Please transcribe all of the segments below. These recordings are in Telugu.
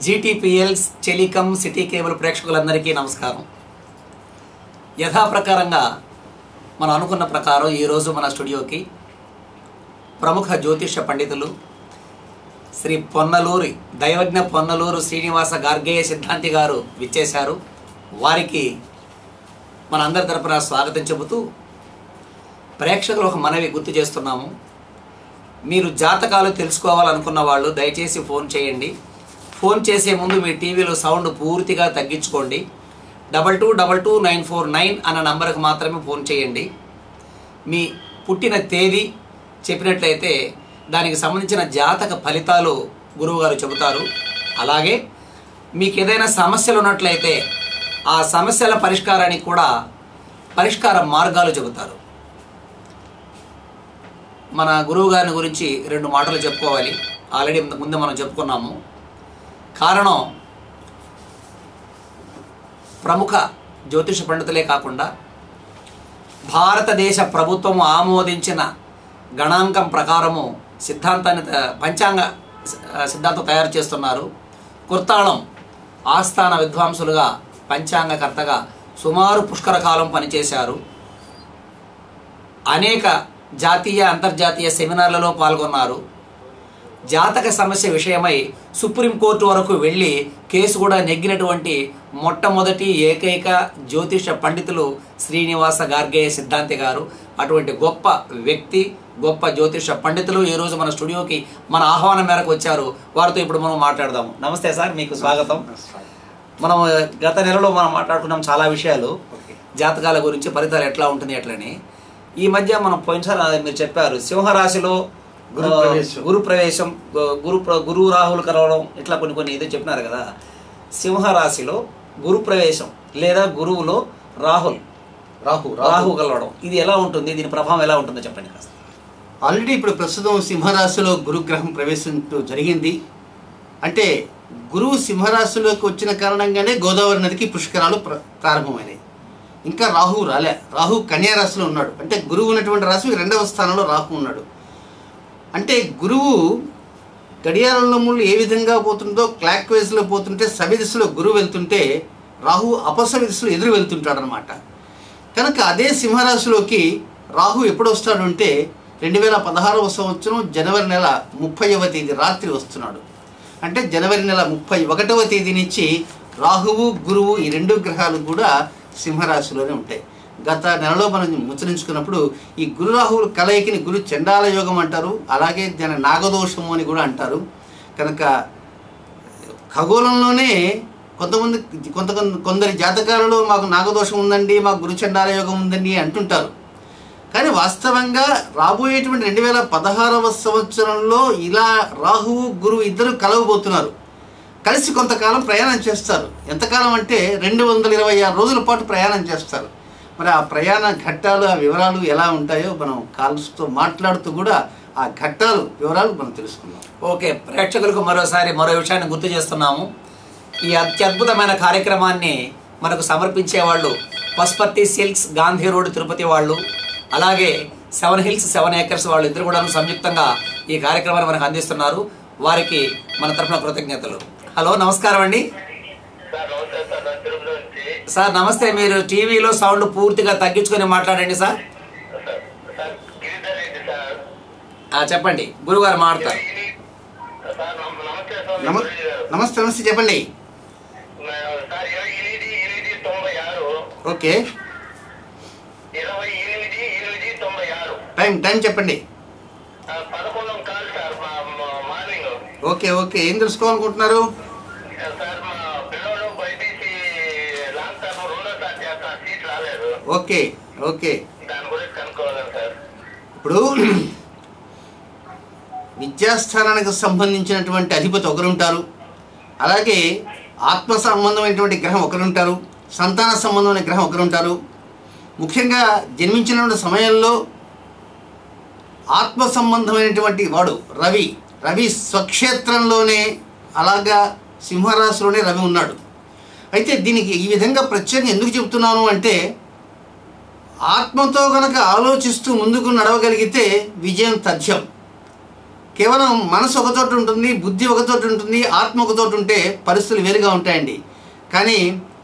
జీటీపీఎల్స్ టెలికాం సిటీ కేబుల్ ప్రేక్షకులందరికీ నమస్కారం. యథాప్రకారంగా మనం అనుకున్న ప్రకారం ఈరోజు మన స్టూడియోకి ప్రముఖ జ్యోతిష పండితులు శ్రీ పొన్నలూరి దైవజ్ఞ పొన్నలూరు శ్రీనివాస గార్గేయ సిద్ధాంతి గారు విచ్చేశారు. వారికి మన అందరి తరపున స్వాగతం చెబుతూ ప్రేక్షకులు ఒక మనవి గుర్తు చేస్తున్నాము. మీరు జాతకాలు తెలుసుకోవాలనుకున్న వాళ్ళు దయచేసి ఫోన్ చేయండి. ఫోన్ చేసే ముందు మీ టీవీలో సౌండ్ పూర్తిగా తగ్గించుకోండి. 22222949 అన్న నంబర్కి మాత్రమే ఫోన్ చేయండి. మీ పుట్టిన తేదీ చెప్పినట్లయితే దానికి సంబంధించిన జాతక ఫలితాలు గురువుగారు చెబుతారు. అలాగే మీకు ఏదైనా సమస్యలు ఉన్నట్లయితే ఆ సమస్యల పరిష్కారానికి కూడా పరిష్కార మార్గాలు చెబుతారు. మన గురువు గారిని గురించి 2 మాటలు చెప్పుకోవాలి. ఆల్రెడీ ముందు మనం చెప్పుకున్నాము. కారణం, ప్రముఖ జ్యోతిష పండితులే కాకుండా భారతదేశ ప్రభుత్వం ఆమోదించిన గణాంకం ప్రకారము పంచాంగ సిద్ధాంతం తయారు చేస్తున్నారు. కుర్తాళం ఆస్థాన విద్వాంసులుగా పంచాంగకర్తగా సుమారు పుష్కర కాలం పనిచేశారు. అనేక జాతీయ అంతర్జాతీయ సెమినార్లలో పాల్గొన్నారు. జాతక సమస్య విషయమై సుప్రీంకోర్టు వరకు వెళ్ళి కేసు కూడా నెగ్గినటువంటి మొట్టమొదటి ఏకైక జ్యోతిష పండితులు శ్రీనివాస గార్గేయ సిద్ధాంతి గారు. అటువంటి గొప్ప వ్యక్తి, గొప్ప జ్యోతిష పండితులు ఈరోజు మన స్టూడియోకి మన ఆహ్వానం మేరకు వచ్చారు. వారితో ఇప్పుడు మనం మాట్లాడదాము. నమస్తే సార్, మీకు స్వాగతం. మనం గత నెలలో మనం మాట్లాడుకున్నాం చాలా విషయాలు, జాతకాల గురించి, ఫలితాలు ఎట్లా ఉంటుంది ఎట్లని. ఈ మధ్య మనం పోయినసారి మీరు చెప్పారు సింహరాశిలో గురు ప్రవేశం, గురు రాహులు కలవడం, ఇట్లా కొన్ని ఏదో చెప్పినారు కదా. సింహరాశిలో గురు ప్రవేశం లేదా గురువులో రాహు కలవడం, ఇది ఎలా ఉంటుంది, దీని ప్రభావం ఎలా ఉంటుందో చెప్పండి కాస్త. ఆల్రెడీ ఇప్పుడు ప్రస్తుతం సింహరాశిలో గురుగ్రహం ప్రవేశం జరిగింది. అంటే గురువు సింహరాశిలోకి వచ్చిన కారణంగానే గోదావరి నదికి పుష్కరాలు ప్రారంభమైనాయి. ఇంకా రాహు రాలే. రాహు కన్యా రాశిలో ఉన్నాడు. అంటే గురువు ఉన్నటువంటి రాశి 2వ స్థానంలో రాహు ఉన్నాడు. అంటే గురువు గడియారంలో ముళ్ళు ఏ విధంగా పోతుందో క్లాక్ వైజ్లో పోతుంటే సవిదిశలో గురువు వెళ్తుంటే రాహు అపసవిదిశలో ఎదురు వెళ్తుంటాడు అనమాట. కనుక అదే సింహరాశిలోకి రాహు ఎప్పుడు వస్తాడు అంటే 2016వ సంవత్సరం జనవరి నెల 30వ తేదీ రాత్రి వస్తున్నాడు. అంటే జనవరి నెల 31వ తేదీ నుంచి రాహువు గురువు ఈ 2 గ్రహాలు కూడా సింహరాశిలోనే ఉంటాయి. గత నెలలో మనం ముచ్చరించుకున్నప్పుడు ఈ గురు రాహువుల కలయికని గురు చండాల యోగం అంటారు. అలాగే దాని నాగదోషము అని కూడా అంటారు. కనుక ఖగోళంలోనే కొందరి జాతకాలలో మాకు నాగదోషం ఉందండి, మాకు గురు చండాల యోగం ఉందండి అంటుంటారు. కానీ వాస్తవంగా రాబోయేటువంటి 2016వ సంవత్సరంలో ఇలా రాహువు గురువు ఇద్దరు కలవబోతున్నారు. కలిసి కొంతకాలం ప్రయాణం చేస్తారు. ఎంతకాలం అంటే 226 రోజుల పాటు ప్రయాణం చేస్తారు. మరి ఆ ప్రయాణ ఘట్టాలు, ఆ వివరాలు ఎలా ఉంటాయో మనం కాల్స్తో మాట్లాడుతూ కూడా ఆ ఘట్టాలు వివరాలు మనం తెలుసుకుందాం. ఓకే, ప్రేక్షకులకు మరో విషయాన్ని గుర్తు చేస్తున్నాము. ఈ అత్యద్భుతమైన కార్యక్రమాన్ని మనకు సమర్పించే వాళ్ళు పశుపతి సిల్క్స్, గాంధీ రోడ్, తిరుపతి వాళ్ళు, అలాగే 7 హిల్స్ 7 ఏకర్స్ వాళ్ళు ఇద్దరు కూడా సంయుక్తంగా ఈ కార్యక్రమాన్ని మనకు అందిస్తున్నారు. వారికి మన తరఫున కృతజ్ఞతలు. హలో, నమస్కారం అండి సార్. నమస్తే. మీరు టీవీలో సౌండ్ పూర్తిగా తగ్గించుకొని మాట్లాడండి సార్. చెప్పండి, గురుగారు మాట్లాడతారు. నమస్తే నమస్తే చెప్పండి. ఓకే, టైం చెప్పండి. ఓకే ఓకే, ఏం తెలుసుకోవాలనుకుంటున్నారు? ఓకే ఓకే, ఇప్పుడు విద్యాస్థానానికి సంబంధించినటువంటి అధిపతి ఒకరుంటారు. అలాగే ఆత్మ సంబంధమైనటువంటి గ్రహం ఒకరుంటారు. సంతాన సంబంధమైన గ్రహం ఒకరుంటారు. ముఖ్యంగా జన్మించినటువంటి సమయంలో ఆత్మ సంబంధమైనటువంటి వాడు రవి స్వక్షేత్రంలోనే, అలాగా సింహరాశిలోనే రవి ఉన్నాడు. అయితే దీనికి ఈ విధంగా ప్రత్యేకంగా ఎందుకు చెప్తున్నాను అంటే, ఆత్మతో కనుక ఆలోచిస్తూ ముందుకు నడవగలిగితే విజయం తథ్యం. కేవలం మనసు ఒక చోట ఉంటుంది, బుద్ధి ఒక చోట ఉంటుంది, ఆత్మ ఒక చోట ఉంటే పరిస్థితులు వేరుగా ఉంటాయండి. కానీ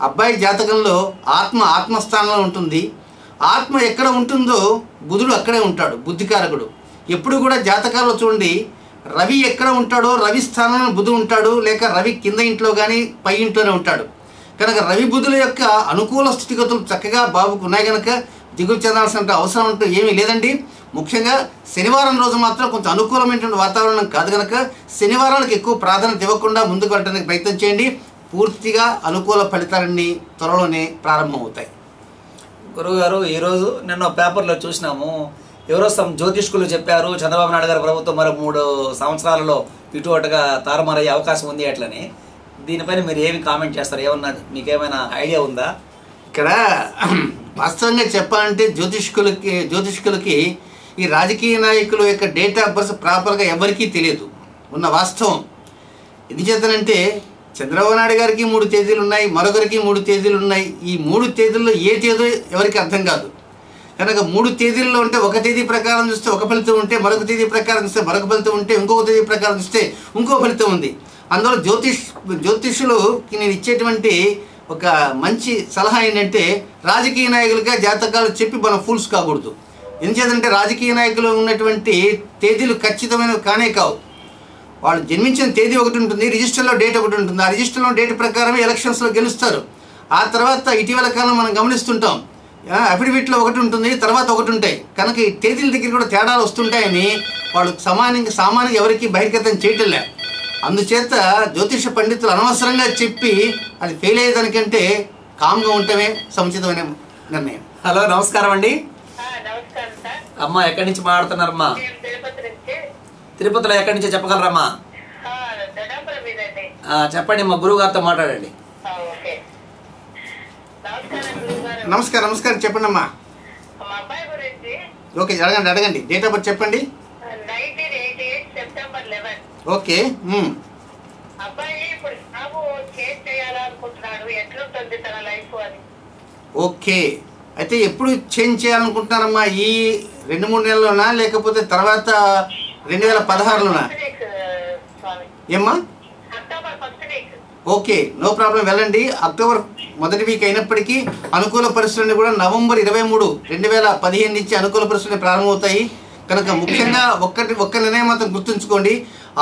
అబ్బాయి జాతకంలో ఆత్మస్థానంలో ఉంటుంది. ఆత్మ ఎక్కడ ఉంటుందో బుధుడు అక్కడే ఉంటాడు, బుద్ధికారకుడు. ఎప్పుడు కూడా జాతకాల్లో చూడండి, రవి ఎక్కడ ఉంటాడో రవి స్థానంలో బుధుడు ఉంటాడు, లేక రవి కింద ఇంట్లో కానీ పై ఇంట్లోనే ఉంటాడు. కనుక రవి బుధుల యొక్క అనుకూల స్థితిగతులు చక్కగా బాబుకు ఉన్నాయి కనుక దిగులు చెందాల్సిన అవసరం అంటూ ఏమీ లేదండి. ముఖ్యంగా శనివారం రోజు మాత్రం కొంచెం అనుకూలమైనటువంటి వాతావరణం కాదు కనుక శనివారాలకు ఎక్కువ ప్రాధాన్యత ఇవ్వకుండా ముందుకు వెళ్ళడానికి ప్రయత్నం చేయండి. పూర్తిగా అనుకూల ఫలితాలన్నీ త్వరలోనే ప్రారంభమవుతాయి. గురువుగారు, ఈరోజు నిన్న పేపర్లో చూసినాము, ఎవరో జ్యోతిష్కులు చెప్పారు చంద్రబాబు నాయుడు గారి ప్రభుత్వం మరో 3 సంవత్సరాలలో ఇటు అటుగా తారుమారయ్యే అవకాశం ఉంది అట్లని. దీనిపైన మీరు ఏమి కామెంట్ చేస్తారు? ఏమన్నా మీకేమైనా ఐడియా ఉందా? ఇక్కడ వాస్తవంగా చెప్పాలంటే జ్యోతిష్కులకి ఈ రాజకీయ నాయకుల యొక్క డేట్ ఆఫ్ బర్త్ ప్రాపర్గా ఎవరికీ తెలియదు, ఉన్న వాస్తవం. ఎందుచేతనంటే చంద్రబాబు నాయుడు గారికి 3 తేదీలు ఉన్నాయి, మరొకరికి 3 తేదీలు ఉన్నాయి. ఈ 3 తేదీల్లో ఏ తేదీ ఎవరికి అర్థం కాదు. కనుక 3 తేదీల్లో ఉంటే ఒక తేదీ ప్రకారం చూస్తే ఒక ఫలితం ఉంటే, మరొక తేదీ ప్రకారం చూస్తే మరొక ఫలితం ఉంటే, ఇంకొక తేదీ ప్రకారం చూస్తే ఇంకో ఫలితం ఉంది. అందువల్ల జ్యోతిష్యులకి నేను ఇచ్చేటువంటి ఒక మంచి సలహా ఏంటంటే రాజకీయ నాయకులుగా జాతకాలు చెప్పి మనం ఫూల్స్ కాకూడదు. ఎందుచేతంటే రాజకీయ నాయకులు ఉన్నటువంటి తేదీలు ఖచ్చితమైనవి కానే కావు. వాళ్ళు జన్మించిన తేదీ ఒకటి ఉంటుంది, రిజిస్టర్లో డేట్ ఒకటి ఉంటుంది. ఆ రిజిస్టర్లో డేట్ ప్రకారమే ఎలక్షన్స్లో గెలుస్తారు. ఆ తర్వాత ఇటీవల కాలం మనం గమనిస్తుంటాం, అఫిడవిట్లో ఒకటి ఉంటుంది, తర్వాత ఒకటి ఉంటాయి. కనుక ఈ తేదీల దగ్గర కూడా తేడాలు వస్తుంటాయని వాళ్ళు సామాన్యంగా ఎవరికి బహిర్గతం చేయటంలే. అందుచేత జ్యోతిష పండితులు అనవసరంగా చెప్పి అది ఫెయిల్ అయ్యేదానికంటే కామ్గా ఉండటమే సముచితమైన నిర్ణయం. హలో, నమస్కారం అండి. అమ్మా, ఎక్కడి నుంచి మాట్లాడుతున్నారమ్మా? తిరుపతిలో ఎక్కడి నుంచి చెప్పగలరమ్మా? చెప్పండి, మా గురువు గారితో మాట్లాడండి. నమస్కారం చెప్పండి అమ్మా. ఓకే, అడగండి. డేట్ ఆఫ్ బర్త్ చెప్పండి. ఓకే. ఓకే, అయితే ఎప్పుడు చేంజ్ చేయాలనుకుంటున్నారమ్మా? ఈ 2-3 నెలల్లోనా, లేకపోతే తర్వాత 2016లోనా? ఏమ్మా? ఓకే, నో ప్రాబ్లం, వెళ్ళండి. అక్టోబర్ మొదటి వీక్ అయినప్పటికీ అనుకూల పరిస్థితులన్నీ కూడా నవంబర్ 23, 2015 నుంచి అనుకూల పరిస్థితులు ప్రారంభమవుతాయి. కనుక ముఖ్యంగా ఒక్క నిర్ణయం మాత్రం గుర్తుంచుకోండి.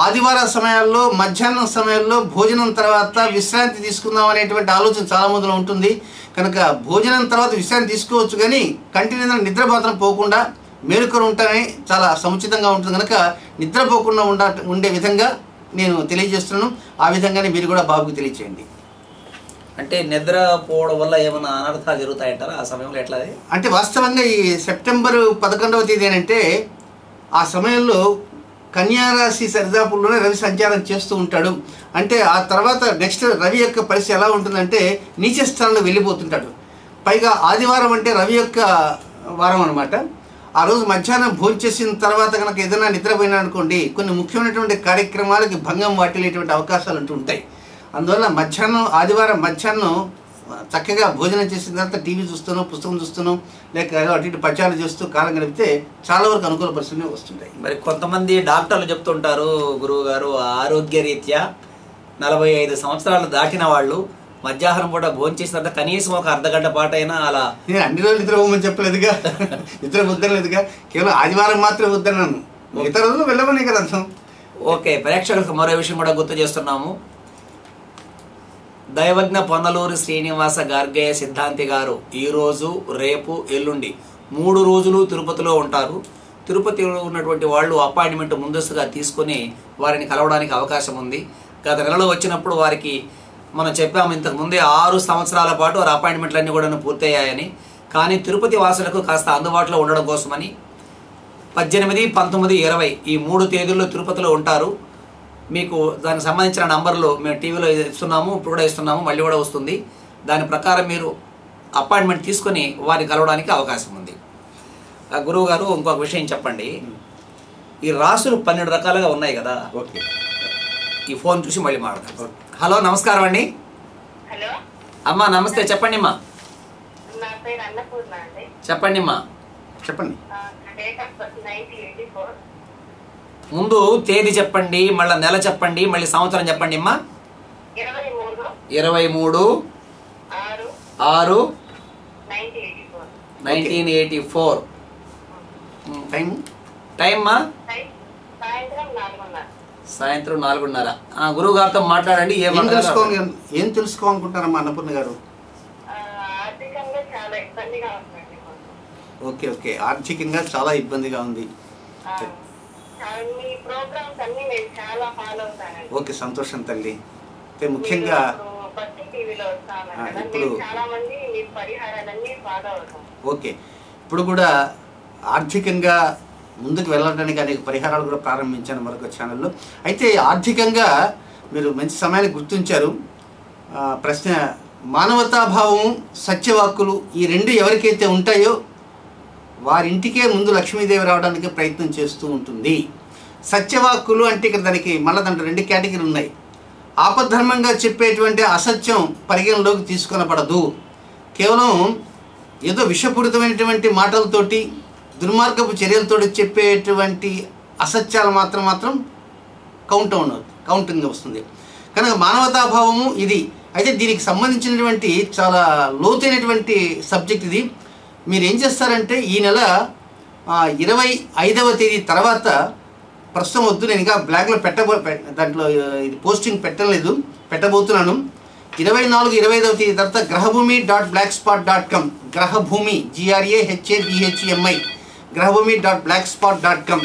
ఆదివార సమయాల్లో మధ్యాహ్నం సమయంలో భోజనం తర్వాత విశ్రాంతి తీసుకుందాం అనేటువంటి ఆలోచన చాలా మందిలో ఉంటుంది. కనుక భోజనం తర్వాత విశ్రాంతి తీసుకోవచ్చు, కానీ కంటిన్యూ నిద్ర మాత్రం పోకుండా మేలుకొని ఉంటేనే చాలా సముచితంగా ఉంటుంది. కనుక నిద్రపోకుండా ఉండే విధంగా నేను తెలియజేస్తున్నాను. ఆ విధంగానే మీరు కూడా బాబుకి తెలియచేయండి. అంటే నిద్రపోవడం వల్ల ఏమైనా అనర్థాలు జరుగుతాయంటారా ఆ సమయంలో? ఎట్లా? అంటే వాస్తవంగా ఈ సెప్టెంబర్ 11వ తేదీ అంటే ఆ సమయంలో కన్యారాశి సరిదాపుల్లోనే రవి సంచారం చేస్తూ ఉంటాడు. అంటే ఆ తర్వాత నెక్స్ట్ రవి యొక్క పరిస్థితి ఎలా ఉంటుందంటే నీచ స్థానంలో వెళ్ళిపోతుంటాడు. పైగా ఆదివారం అంటే రవి యొక్క వారం అనమాట. ఆ రోజు మధ్యాహ్నం భోజనం చేసిన తర్వాత కనుక ఏదైనా నిద్రపోయినా అనుకోండి, కొన్ని ముఖ్యమైనటువంటి కార్యక్రమాలకి భంగం వాటిల్లేటువంటి అవకాశాలు అంటూ ఉంటాయి. అందువల్ల ఆదివారం మధ్యాహ్నం చక్కగా భోజనం చేసిన తర్వాత టీవీ చూస్తాను, పుస్తకం చూస్తాను, లేక అటు ఇటు పచారాలు చేస్తూ కాలం గడిపితే చాలా వరకు అనుకూల పరిస్థితులు వస్తుంటాయి. మరి కొంతమంది డాక్టర్లు చెప్తుంటారు గురువు గారు, ఆరోగ్య రీత్యా 45 సంవత్సరాలు దాటిన వాళ్ళు మధ్యాహ్నం పూట భోజనం చేసిన తర్వాత కనీసం ఒక అర్ధగంట పాటు అయినా అలా. నేను అన్ని రోజులు నిద్ర పోమని చెప్పలేదుగా, నిద్ర వద్దలేదుగా, కేవలం ఆదివారం మాత్రమే వద్దన్నాను, మిగతా రోజులు వెళ్ళమనే కదా అర్థం. ఓకే, ప్రేక్షకులకు మరో విషయం కూడా గుర్తు చేస్తున్నాము. దైవజ్ఞ పొన్నలూరు శ్రీనివాస గార్గేయ సిద్ధాంతి గారు ఈరోజు, రేపు, ఎల్లుండి 3 రోజులు తిరుపతిలో ఉంటారు. తిరుపతిలో ఉన్నటువంటి వాళ్ళు అపాయింట్మెంట్ ముందస్తుగా తీసుకొని వారిని కలవడానికి అవకాశం ఉంది. గత నెలలో వచ్చినప్పుడు వారికి మనం చెప్పాము ఇంతకుముందే 6 సంవత్సరాల పాటు వారి అపాయింట్మెంట్లన్నీ కూడా పూర్తయ్యాయని. కానీ తిరుపతి వాసులకు కాస్త అందుబాటులో ఉండడం కోసమని 18, 19, 20 ఈ 3 తేదీల్లో తిరుపతిలో ఉంటారు. మీకు దానికి సంబంధించిన నంబర్లు మేము టీవీలో ఇస్తున్నాము, ఇప్పుడు కూడా ఇస్తున్నాము, మళ్ళీ కూడా వస్తుంది. దాని ప్రకారం మీరు అపాయింట్మెంట్ తీసుకొని వారిని కలవడానికి అవకాశం ఉంది. గురువు గారు, ఇంకొక విషయం చెప్పండి. ఈ రాసులు 12 రకాలుగా ఉన్నాయి కదా. ఓకే, ఈ ఫోన్ చూసి మళ్ళీ మాట్లాడతాం. హలో, నమస్కారం అండి. హలో అమ్మా, నమస్తే. చెప్పండి అమ్మా. నా పేరు అన్నపూర్ణ అండి. చెప్పండి అమ్మా. చెప్పండి. Date of birth 1984. ముందు తేదీ చెప్పండి, మళ్ళీ నెల చెప్పండి, మళ్ళీ సంవత్సరం చెప్పండి అమ్మా. 23 6 1984. టైం మా సాయంత్రం 4:30. గురువు గారితో మాట్లాడండి. ఏం తెలుసుకోవాలనుకుంటారమ్మా అన్నపూర్ణ గారు? ఓకే ఓకే, ఆర్థికంగా చాలా ఇబ్బందిగా ఉంది. ఓకే, సంతోషం తల్లి. ముఖ్యంగా ఇప్పుడు ఓకే, ఇప్పుడు కూడా ఆర్థికంగా ముందుకు వెళ్ళడానికి అనేక పరిహారాలు కూడా ప్రారంభించాను మరొక ఛానల్లో. అయితే ఆర్థికంగా మీరు మంచి సమయాన్ని గుర్తించారు. ప్రశ్న, మానవతాభావం సత్యవాక్కులు ఈ రెండు ఎవరికైతే ఉంటాయో వారింటికే ముందు లక్ష్మీదేవి రావడానికి ప్రయత్నం చేస్తూ ఉంటుంది. సత్యవాక్కులు అంటే ఇక్కడ దానికి మళ్ళీ దాంట్లో 2 కేటగిరీలు ఉన్నాయి. ఆపద్ధర్మంగా చెప్పేటువంటి అసత్యం పరిగణలోకి తీసుకొనబడదు. కేవలం ఏదో విషపూరితమైనటువంటి మాటలతోటి దుర్మార్గపు చర్యలతో చెప్పేటువంటి అసత్యాలు మాత్రం కౌంటింగ్ వస్తుంది. కనుక మానవతాభావము ఇది. అయితే దీనికి సంబంధించినటువంటి చాలా లోతైనటువంటి సబ్జెక్ట్ ఇది. మీరు ఏం చేస్తారంటే ఈ నెల 25వ తేదీ తర్వాత, ప్రస్తుతం వద్దు, నేను ఇంకా బ్లాగ్లో దాంట్లో ఇది పోస్టింగ్ పెట్టబోతున్నాను. 24, 25వ తేదీ తర్వాత grahbhumi.blogspot.com, గ్రహభూమి GRAHABHEMI grahbhumi.blogspot.com.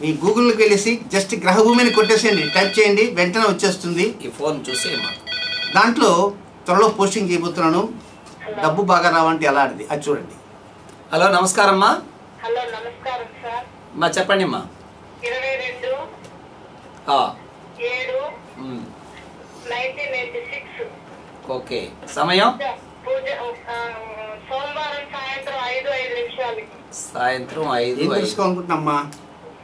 మీ గూగుల్కి వెళ్ళేసి జస్ట్ గ్రహభూమిని కొట్టేసేయండి, టైప్ చేయండి, వెంటనే వచ్చేస్తుంది. ఈ ఫోన్ చూసి దాంట్లో త్వరలో పోస్టింగ్ చేయబోతున్నాను. డబ్బు బాగా రావంటే ఎలా అది చూడండి. హలో, నమస్కారం అమ్మా. హలో, నమస్కారం సార్. మా చెప్పండి అమ్మా. 22 7 1986. ఓకే, సమయం సోమవారం సాయంత్రం 5:05 సాయంత్రం 5. తెలుసుకోవాలనుకుంటున్నామ్మా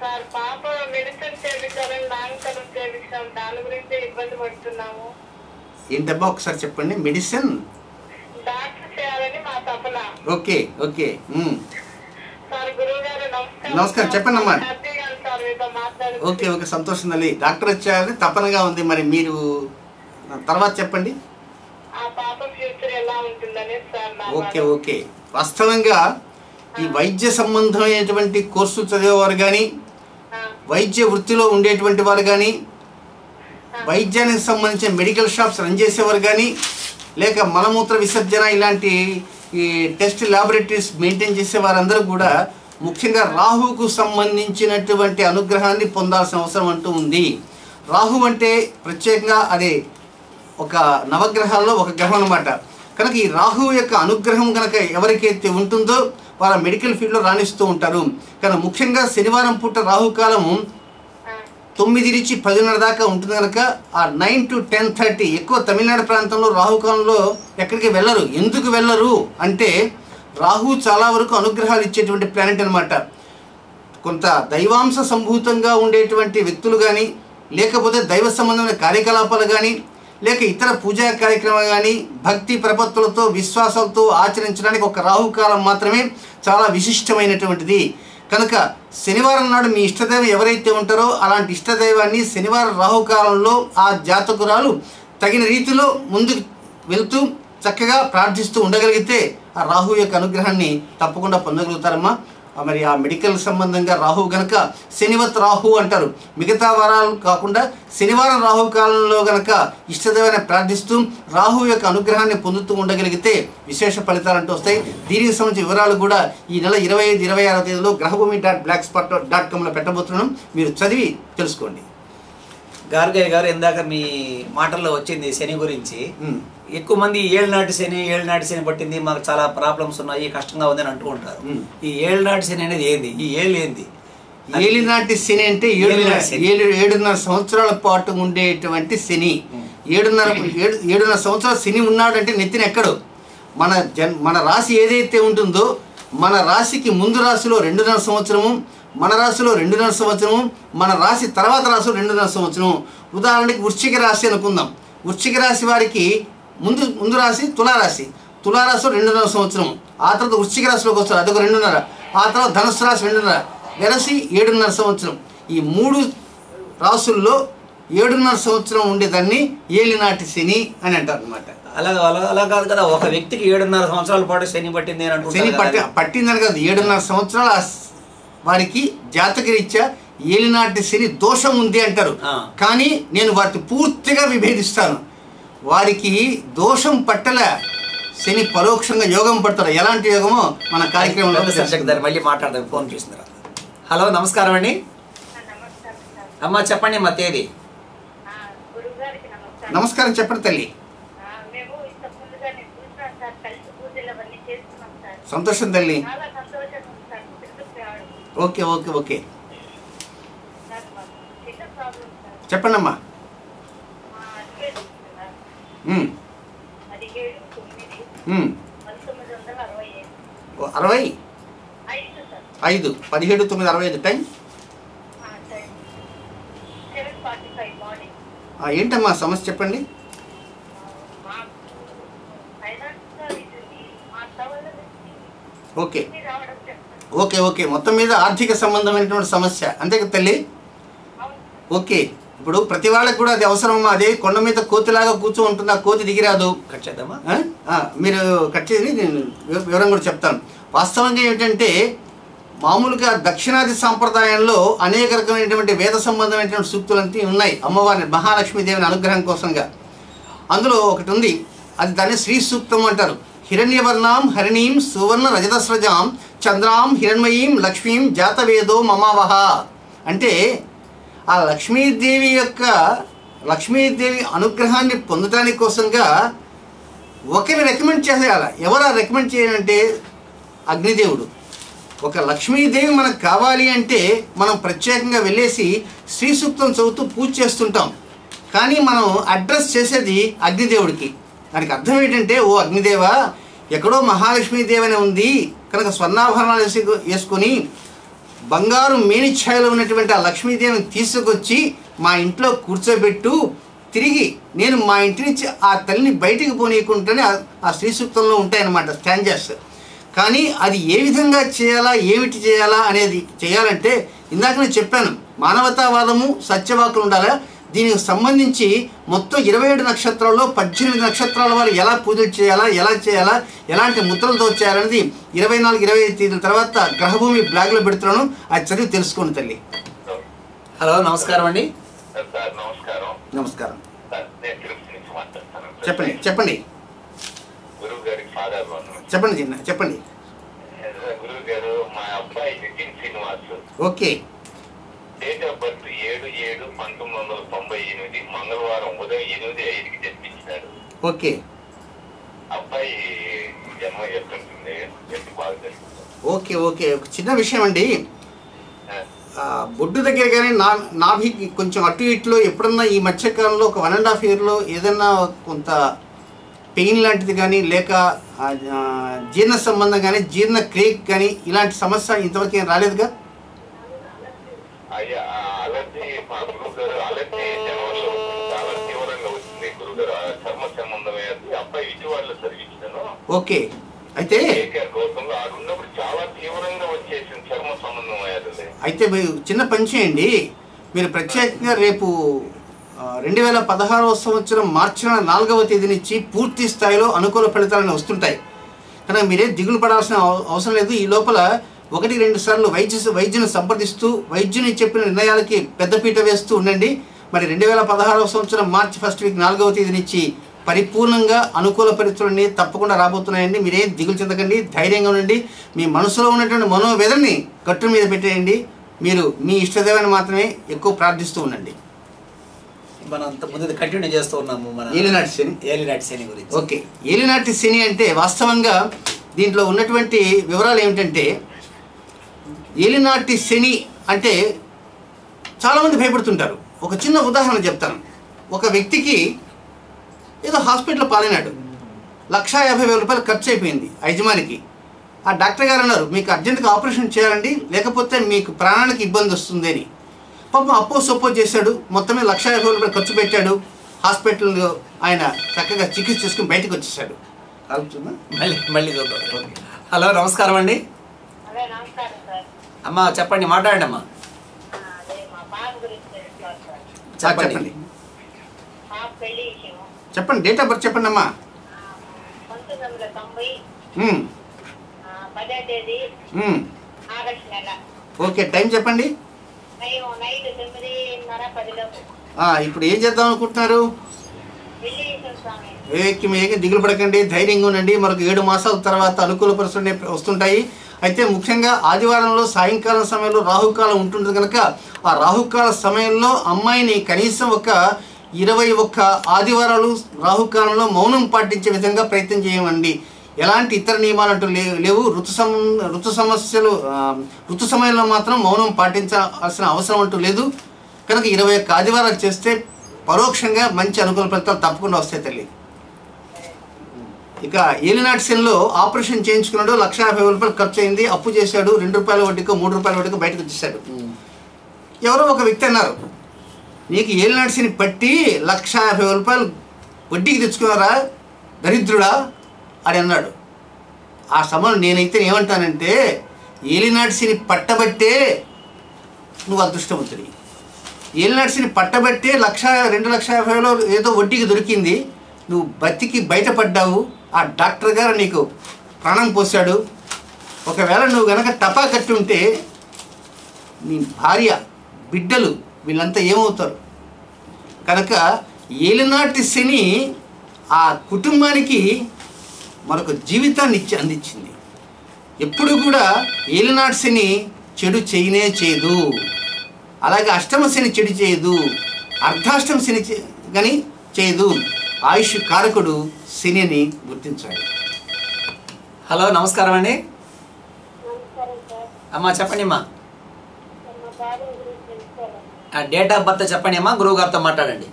సార్. పాప మెడిసిన్ చేయించాలని నామకరణం చేయించాం, దాని గురించి ఇబ్బంది పడుతున్నాము. ఏంటబ్బా ఒకసారి చెప్పండి. మెడిసిన్ డాక్టర్ చేయాలని మా తపన. Okay okay. సార్, గురువు గారు నమస్కారం, చెప్పండి అమ్మా. సార్, మీతో మాట్లాడు. ఓకే ఓకే, సంతోషం తల్లి. డాక్టర్ వచ్చారని తపనగా ఉంది. మరి మీరు తర్వాత చెప్పండి. ఆ పాప ఫ్యూచర్ ఎలా ఉంటుందని సార్. ఓకే ఓకే, వాస్తవంగా ఈ వైద్య సంబంధమైనటువంటి కోర్సు చదివేవారు కానీ, వైద్య వృత్తిలో ఉండేటువంటి వారు కానీ, వైద్యానికి సంబంధించిన మెడికల్ షాప్స్ రన్ చేసేవారు కానీ, లేక మలమూత్ర విసర్జన ఇలాంటి ఈ టెస్ట్ ల్యాబొరేటరీస్ మెయింటైన్ చేసే వారందరూ కూడా ముఖ్యంగా రాహువుకు సంబంధించినటువంటి అనుగ్రహాన్ని పొందాల్సిన అవసరం అంటూ ఉంది. రాహు అంటే ప్రత్యేకంగా అదే ఒక నవగ్రహాల్లో ఒక గ్రహం అన్నమాట. కనుక ఈ రాహువు యొక్క అనుగ్రహం కనుక ఎవరికైతే ఉంటుందో వాళ్ళ మెడికల్ ఫీల్డ్లో రాణిస్తూ ఉంటారు. కానీ ముఖ్యంగా శనివారం పూట రాహుకాలము 9 నుంచి 10:30 దాకా ఉంటుంది. కనుక ఆ 9 to 10:30 ఎక్కువ తమిళనాడు ప్రాంతంలో రాహుకాలంలో ఎక్కడికి వెళ్ళరు. ఎందుకు వెళ్ళరు అంటే రాహు చాలా వరకు అనుగ్రహాలు ఇచ్చేటువంటి ప్లానెట్ అనమాట. కొంత దైవాంశ సంభూతంగా ఉండేటువంటి వ్యక్తులు కానీ, లేకపోతే దైవ సంబంధమైన కార్యకలాపాలు కానీ, లేక ఇతర పూజా కార్యక్రమాలు కానీ భక్తి ప్రపత్తులతో విశ్వాసాలతో ఆచరించడానికి ఒక రాహుకాలం మాత్రమే చాలా విశిష్టమైనటువంటిది. కనుక శనివారం నాడు మీ ఇష్టదైవం ఎవరైతే ఉంటారో అలాంటి ఇష్టదైవాన్ని శనివారం రాహుకాలంలో ఆ జాతకురాలు తగిన రీతిలో ముందుకు వెళ్తూ చక్కగా ప్రార్థిస్తూ ఉండగలిగితే ఆ రాహు యొక్క అనుగ్రహాన్ని తప్పకుండా పొందగలుగుతారమ్మా. మరి ఆ మెడికల్ సంబంధంగా రాహు గనక శనివత్ రాహు అంటారు. మిగతా వారాలు కాకుండా శనివారం రాహు కాలంలో గనక ఇష్టదైవాన్ని ప్రార్థిస్తూ రాహు యొక్క అనుగ్రహాన్ని పొందుతూ ఉండగలిగితే విశేష ఫలితాలు అంటూ వస్తాయి. దీనికి సంబంధించిన వివరాలు కూడా ఈ నెల 25, 26వ తేదీలో grahbhumi.blogspot.com పెట్టబోతున్నాం. మీరు చదివి తెలుసుకోండి. గార్గయ్య గారు, ఇందాక మీ మాటల్లో వచ్చింది శని గురించి. ఎక్కువ మంది ఏళ్ళనాటి శని పట్టింది, మాకు చాలా ప్రాబ్లమ్స్ ఉన్నాయి, కష్టంగా ఉంది అని అంటూ ఉంటారు. ఈ ఏళ్ళనాటి శని అనేది ఏంది? ఈ ఏళ్ళు ఏంది? ఏలినాటి శని అంటే 7.5 సంవత్సరాల పాటు ఉండేటువంటి శని. 7.5 సంవత్సరాల శని ఉన్నాడంటే నెత్తిన ఎక్కడు. మన రాశి ఏదైతే ఉంటుందో మన రాశికి ముందు రాశిలో 2.5 సంవత్సరము, మన రాశిలో 2.5 సంవత్సరము, మన రాశి తర్వాత రాశిలో 2.5 సంవత్సరం. ఉదాహరణకి వృశ్చిక రాశి అనుకుందాం. వృశ్చిక రాశి వారికి ముందు రాశి తులారాశి. తులారాశిలో 2.5 సంవత్సరం. ఆ తర్వాత వృశ్చిక రాశిలోకి వస్తారు, అదొక 2.5. ఆ తర్వాత ధనుసు రాశి 2.5, వెరసి 7.5 సంవత్సరం. ఈ 3 రాసుల్లో 7.5 సంవత్సరం ఉండేదాన్ని ఏలినాటి శని అని అంటారు అనమాట. అలా కాదు కదా, ఒక వ్యక్తికి 7.5 సంవత్సరాల పాటు శని పట్టింది అని అంటారు. శని పట్టిందని కాదు, 7.5 సంవత్సరాల వారికి జాతకరీత్యా ఏలినాటి శని దోషం ఉంది అంటారు. కానీ నేను వాటిని పూర్తిగా విభేదిస్తాను. వారికి దోషం పట్టల, శని పరోక్షంగా యోగం పడతారు. ఎలాంటి యోగమో మన కార్యక్రమంలో మళ్ళీ మాట్లాడదాం ఫోన్ చేసిన తర్వాత. హలో, నమస్కారం అండి. అమ్మ చెప్పండి అమ్మా తేదీ. నమస్కారం, చెప్పండి తల్లి. సంతోషం తల్లి. ఓకే ఓకే ఓకే చెప్పండి అమ్మా. 17/9/65 టైం ఏంటమ్మా సమస్య చెప్పండి. ఓకే ఓకే ఓకే మొత్తం మీద ఆర్థిక సంబంధమైనటువంటి సమస్య అంతే కదా తల్లి? ఓకే, ఇప్పుడు ప్రతి వాళ్ళకి కూడా అది అవసరమమ్మా. అదే కొండ మీద కోతిలాగా కూర్చో ఉంటుంది, ఆ కోతి దిగిరాదు. కట్ చేద్దామా? మీరు కట్ చేసి నేను వివరం కూడా చెప్తాను. వాస్తవంగా ఏమిటంటే మామూలుగా దక్షిణాది సాంప్రదాయంలో అనేక రకమైనటువంటి వేద సంబంధమైనటువంటి సూక్తులంతా ఉన్నాయి అమ్మవారిని మహాలక్ష్మీదేవిని అనుగ్రహం కోసంగా. అందులో ఒకటి ఉంది, అది దాన్ని శ్రీ సూక్తం అంటారు. హిరణ్యవర్ణాం హరిణీం సువర్ణ రజతస్రజాం చంద్రాం హిరణ్మయీం లక్ష్మీం జాతవేదో మమావహ అంటే ఆ లక్ష్మీదేవి అనుగ్రహాన్ని పొందడానికి కోసంగా ఒకరిని రికమెండ్ చేసేయాలి. ఎవరు రికమెండ్ చేయాలంటే అగ్నిదేవుడు. ఒక లక్ష్మీదేవి మనకు కావాలి అంటే మనం ప్రత్యేకంగా వెళ్ళేసి శ్రీ సూక్తం చదువుతూ పూజ చేస్తుంటాం. కానీ మనం అడ్రస్ చేసేది అగ్నిదేవుడికి. దానికి అర్థం ఏంటంటే, ఓ అగ్నిదేవ, ఎక్కడో మహాలక్ష్మీదేవి అని ఉంది కనుక స్వర్ణాభరణాలు వేసుకొని బంగారు మేనిఛాయలో ఉన్నటువంటి ఆ లక్ష్మీదేవిని తీసుకొచ్చి మా ఇంట్లో కూర్చోబెట్టు, తిరిగి నేను మా ఇంటి నుంచి ఆ తల్లిని బయటికి పోనీయకుండానే ఆ శ్రీ సూక్తంలో ఉంటాయన్నమాట స్టాంజర్స్. కానీ అది ఏ విధంగా చేయాలా, ఏమిటి చేయాలా అనేది చేయాలంటే ఇందాక నేను చెప్పాను, మానవతావాదము సత్యవాకులు ఉండాలా. దీనికి సంబంధించి మొత్తం 27 నక్షత్రాల్లో 18 నక్షత్రాల వారు ఎలా పూజలు చేయాలా, ఎలాంటి ముద్రలతో చేయాలనేది 24-25 తేదీల తర్వాత గ్రహభూమి బ్లాగ్లో పెడుతున్నాను. అది చదివి తెలుసుకోండి తల్లి. హలో, నమస్కారం అండి. నమస్కారం, చెప్పండి చెప్పండి చెప్పండి చిన్న చెప్పండి. ఓకే, డేట్ ఆఫ్ బర్త్ 7/7/1998 మంగళవారం ఉదయం 8:05కి జన్మించినాడు. ఓకే అబ్బాయి జన్మ చెప్తుంటుంది, ఎప్పుడు బాగా జరుగుతుంది. ఓకే ఓకే ఒక చిన్న విషయం అండి. బొడ్డు దగ్గర కానీ నాభికి కొంచెం అటు ఇట్లో ఎప్పుడన్నా ఈ మధ్యకాలంలో ఒక 1.5 yearలో ఏదన్నా కొంత పెయిన్ లాంటిది కానీ లేక జీర్ణ సంబంధం కానీ జీర్ణ క్రేక్ కానీ ఇలాంటి సమస్య ఇంతవరకు ఏం రాలేదుగా? అయ్యా, అలర్జీ మా గురుగారు అలర్జీ జనవరిలో చాలా తీవ్రంగా వచ్చింది గురుగారు. చర్మ సంబంధమే అబ్బాయి విజయవాడలో చదివించాను. ఓకే, అయితే గౌతంలో ఆడున్నప్పుడు చాలా తీవ్రంగా వచ్చేసింది చర్మ సంబంధం అయ్యారు. అయితే మీరు చిన్న పని చేయండి, మీరు ప్రత్యేకంగా రేపు 2016వ సంవత్సరం మార్చి 4వ తేదీ నుంచి పూర్తి స్థాయిలో అనుకూల ఫలితాలను వస్తుంటాయి కనుక మీరేం దిగులు పడాల్సిన అవసరం లేదు. ఈ లోపల 1-2 సార్లు వైద్యుని సంప్రదిస్తూ వైద్యుని చెప్పిన నిర్ణయాలకి పెద్దపీట వేస్తూ ఉండండి. మరి 2016వ సంవత్సరం మార్చి 1st వీక్ 4వ తేదీ నుంచి పరిపూర్ణంగా అనుకూల పరిస్థితులన్నీ తప్పకుండా రాబోతున్నాయండి. మీరేం దిగులు చెందకండి, ధైర్యంగా ఉండండి. మీ మనసులో ఉన్నటువంటి మనోవేదనని గట్టు మీద పెట్టేయండి. మీరు మీ ఇష్టదేవాన్ని మాత్రమే ఎక్కువ ప్రార్థిస్తూ ఉండండి. మనం అంత ముందు కంటిన్యూ చేస్తూ ఉన్నాము మన ఏలినాటి శని గురించి. ఓకే, ఏలినాటి శని అంటే వాస్తవంగా దీంట్లో ఉన్నటువంటి వివరాలు ఏమిటంటే, ఏలినాటి శని అంటే చాలామంది భయపడుతుంటారు. ఒక చిన్న ఉదాహరణ చెప్తాను. ఒక వ్యక్తికి ఏదో హాస్పిటల్లో పాలైనాడు, 1,50,000 ఖర్చు అయిపోయింది ఆ యజమానికి. ఆ డాక్టర్ గారు అన్నారు, మీకు అర్జెంటుగా ఆపరేషన్ చేయాలండి, లేకపోతే మీకు ప్రాణానికి ఇబ్బంది వస్తుంది అని. పాపం అప్పో సొప్పో చేశాడు, మొత్తమే 1,50,000 ఖర్చు పెట్టాడు. హాస్పిటల్లో ఆయన చక్కగా చికిత్స చేసుకుని బయటకు వచ్చేసాడు. మళ్ళీ చూద్దాం. హలో, నమస్కారం అండి. అమ్మా చెప్పండి, మాట్లాడండి అమ్మా. గురించి తెలుసుకోవాలి సార్. చెప్పండి మా పెళ్లి విషయం చెప్పండి, డేట్ ఆఫ్ బర్త్ చెప్పండి అమ్మా. 1990 ఉమ్, 10వ తేదీ ఉమ్. ఆగస్టు నెల. ఓకే, టైం చెప్పండి. నైట్ 9:30 లోపు ఇప్పుడు ఏం చేద్దాం అనుకుంటున్నారు? పెళ్లి విషయం స్వామి. ఏకి దిగులు పడకండి, ధైర్యంగా ఉండండి. మరొక 7 మాసాల తర్వాత అనుకూల పరిస్థితులు వస్తుంటాయి. అయితే ముఖ్యంగా ఆదివారంలో సాయంకాలం సమయంలో రాహుకాలం ఉంటుంది కనుక ఆ రాహుకాల సమయంలో అమ్మాయిని కనీసం ఒక 21 ఆదివారాలు రాహుకాలంలో మౌనం పాటించే విధంగా ప్రయత్నం చేయమండి. ఎలాంటి ఇతర నియమాలు అంటూ లేవు. ఋతు సమయంలో మాత్రం మౌనం పాటించాల్సిన అవసరం అంటూ లేదు కనుక 21 ఆదివారాలు చేస్తే పరోక్షంగా మంచి అనుకూల ఫలితాలు తప్పకుండా వస్తాయి తల్లి. ఇక ఏలినాటి శనిలో ఆపరేషన్ చేయించుకున్నాడు, 1,50,000 ఖర్చు అయింది, అప్పు చేశాడు, ₹2 వడ్డీకో ₹3 వడ్డీకో బయటకు వచ్చేసాడు. ఎవరో ఒక వ్యక్తి అన్నారు, నీకు ఏలినాటి శని పట్టి ₹1,50,000 వడ్డీకి తెచ్చుకున్నారా దరిద్రుడా అని అన్నాడు. ఆ సమయంలో నేనైతే ఏమంటానంటే, ఏలినాటి శని పట్టబట్టే నువ్వు అదృష్టవంతుడివి. ఏలినాటి శని పట్టబట్టే 2,50,000 ఏదో వడ్డీకి దొరికింది, నువ్వు బతికి బయటపడ్డావు. ఆ డాక్టర్ గారు నీకు ప్రాణం పోశాడు. ఒకవేళ నువ్వు గనక టపా కట్టి ఉంటే నీ భార్య బిడ్డలు వీళ్ళంతా ఏమవుతారు? కనుక ఏలినాటి శని ఆ కుటుంబానికి మరొక జీవితాన్ని అందించింది. ఎప్పుడు కూడా ఏలినాటి శని చెడు చేయనే చేయదు, అలాగే అష్టమ శని చెడు చేయదు, అర్ధాష్టమ శని కానీ చేయదు. ఆయుష్ కారకుడు శని అని గుర్తించాడు. హలో, నమస్కారం అండి. నమస్కారం సార్. అమ్మా చెప్పండి అమ్మా. మా బాబు గురించి తెలుసుకోవాలి. డేట్ ఆఫ్ బర్త్ చెప్పండి అమ్మా, గురువు గారితో మాట్లాడండి.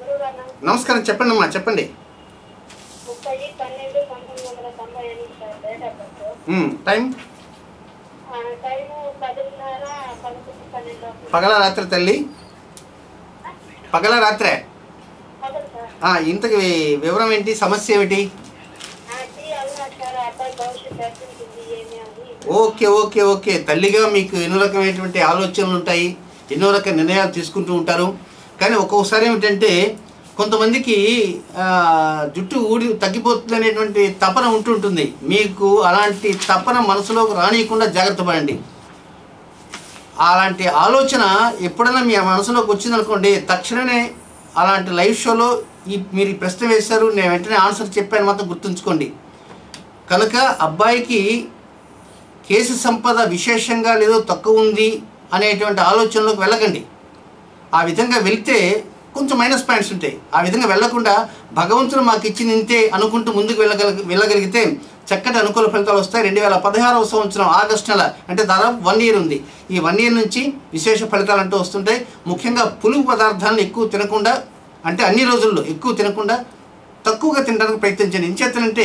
గురుగారు నమస్కారం, చెప్పండి అమ్మా, చెప్పండి. 30/12/1998 sir date of birth. Time time 10:30 11:12 లోపు. పగల రాత్రి తల్లి? పగల రాత్రే? అవును సార్. ఇంతకి వివరం ఏంటి, సమస్య ఏమిటి? అవునా సార్, అబ్బాయి భవిష్యత్తు దర్శించింది ఏమి అని. ఓకే ఓకే ఓకే తల్లిగా మీకు ఎన్నో రకమైనటువంటి ఆలోచనలు ఉంటాయి, ఎన్నో రకాల నిర్ణయాలు తీసుకుంటూ ఉంటారు. కానీ ఒక్కొక్కసారి ఏమిటంటే కొంతమందికి జుట్టు తగ్గిపోతుంది అనేటువంటి తపన ఉంటుంటుంది. మీకు అలాంటి తపన మనసులోకి రానియకుండా జాగ్రత్త పడండి. అలాంటి ఆలోచన ఎప్పుడైనా మీ మనసులోకి వచ్చిందనుకోండి, తక్షణమే అలాంటి లైవ్ షోలో మీరు ఈ ప్రశ్న వేశారు, నేను వెంటనే ఆన్సర్ చెప్పాను మాత్రం గుర్తుంచుకోండి. కనుక అబ్బాయికి కేసు సంపద విశేషంగా లేదో తక్కువ ఉంది అనేటువంటి ఆలోచనలోకి వెళ్ళకండి. ఆ విధంగా వెళ్తే కొంచెం మైనస్ పాయింట్స్ ఉంటాయి. ఆ విధంగా వెళ్లకుండా భగవంతుడు మాకు ఇచ్చింది ఇంతే అనుకుంటూ ముందుకు వెళ్ళగలిగితే చక్కటి అనుకూల ఫలితాలు వస్తాయి. 2016వ సంవత్సరం ఆగస్టు నెల అంటే దాదాపు 1 ఇయర్ ఉంది. ఈ 1 ఇయర్ నుంచి విశేష ఫలితాలు అంటూ వస్తుంటాయి. ముఖ్యంగా పులుపు పదార్థాలను ఎక్కువ తినకుండా, అంటే అన్ని రోజుల్లో ఎక్కువ తినకుండా తక్కువగా తినడానికి ప్రయత్నించండి. ఎంచేతనంటే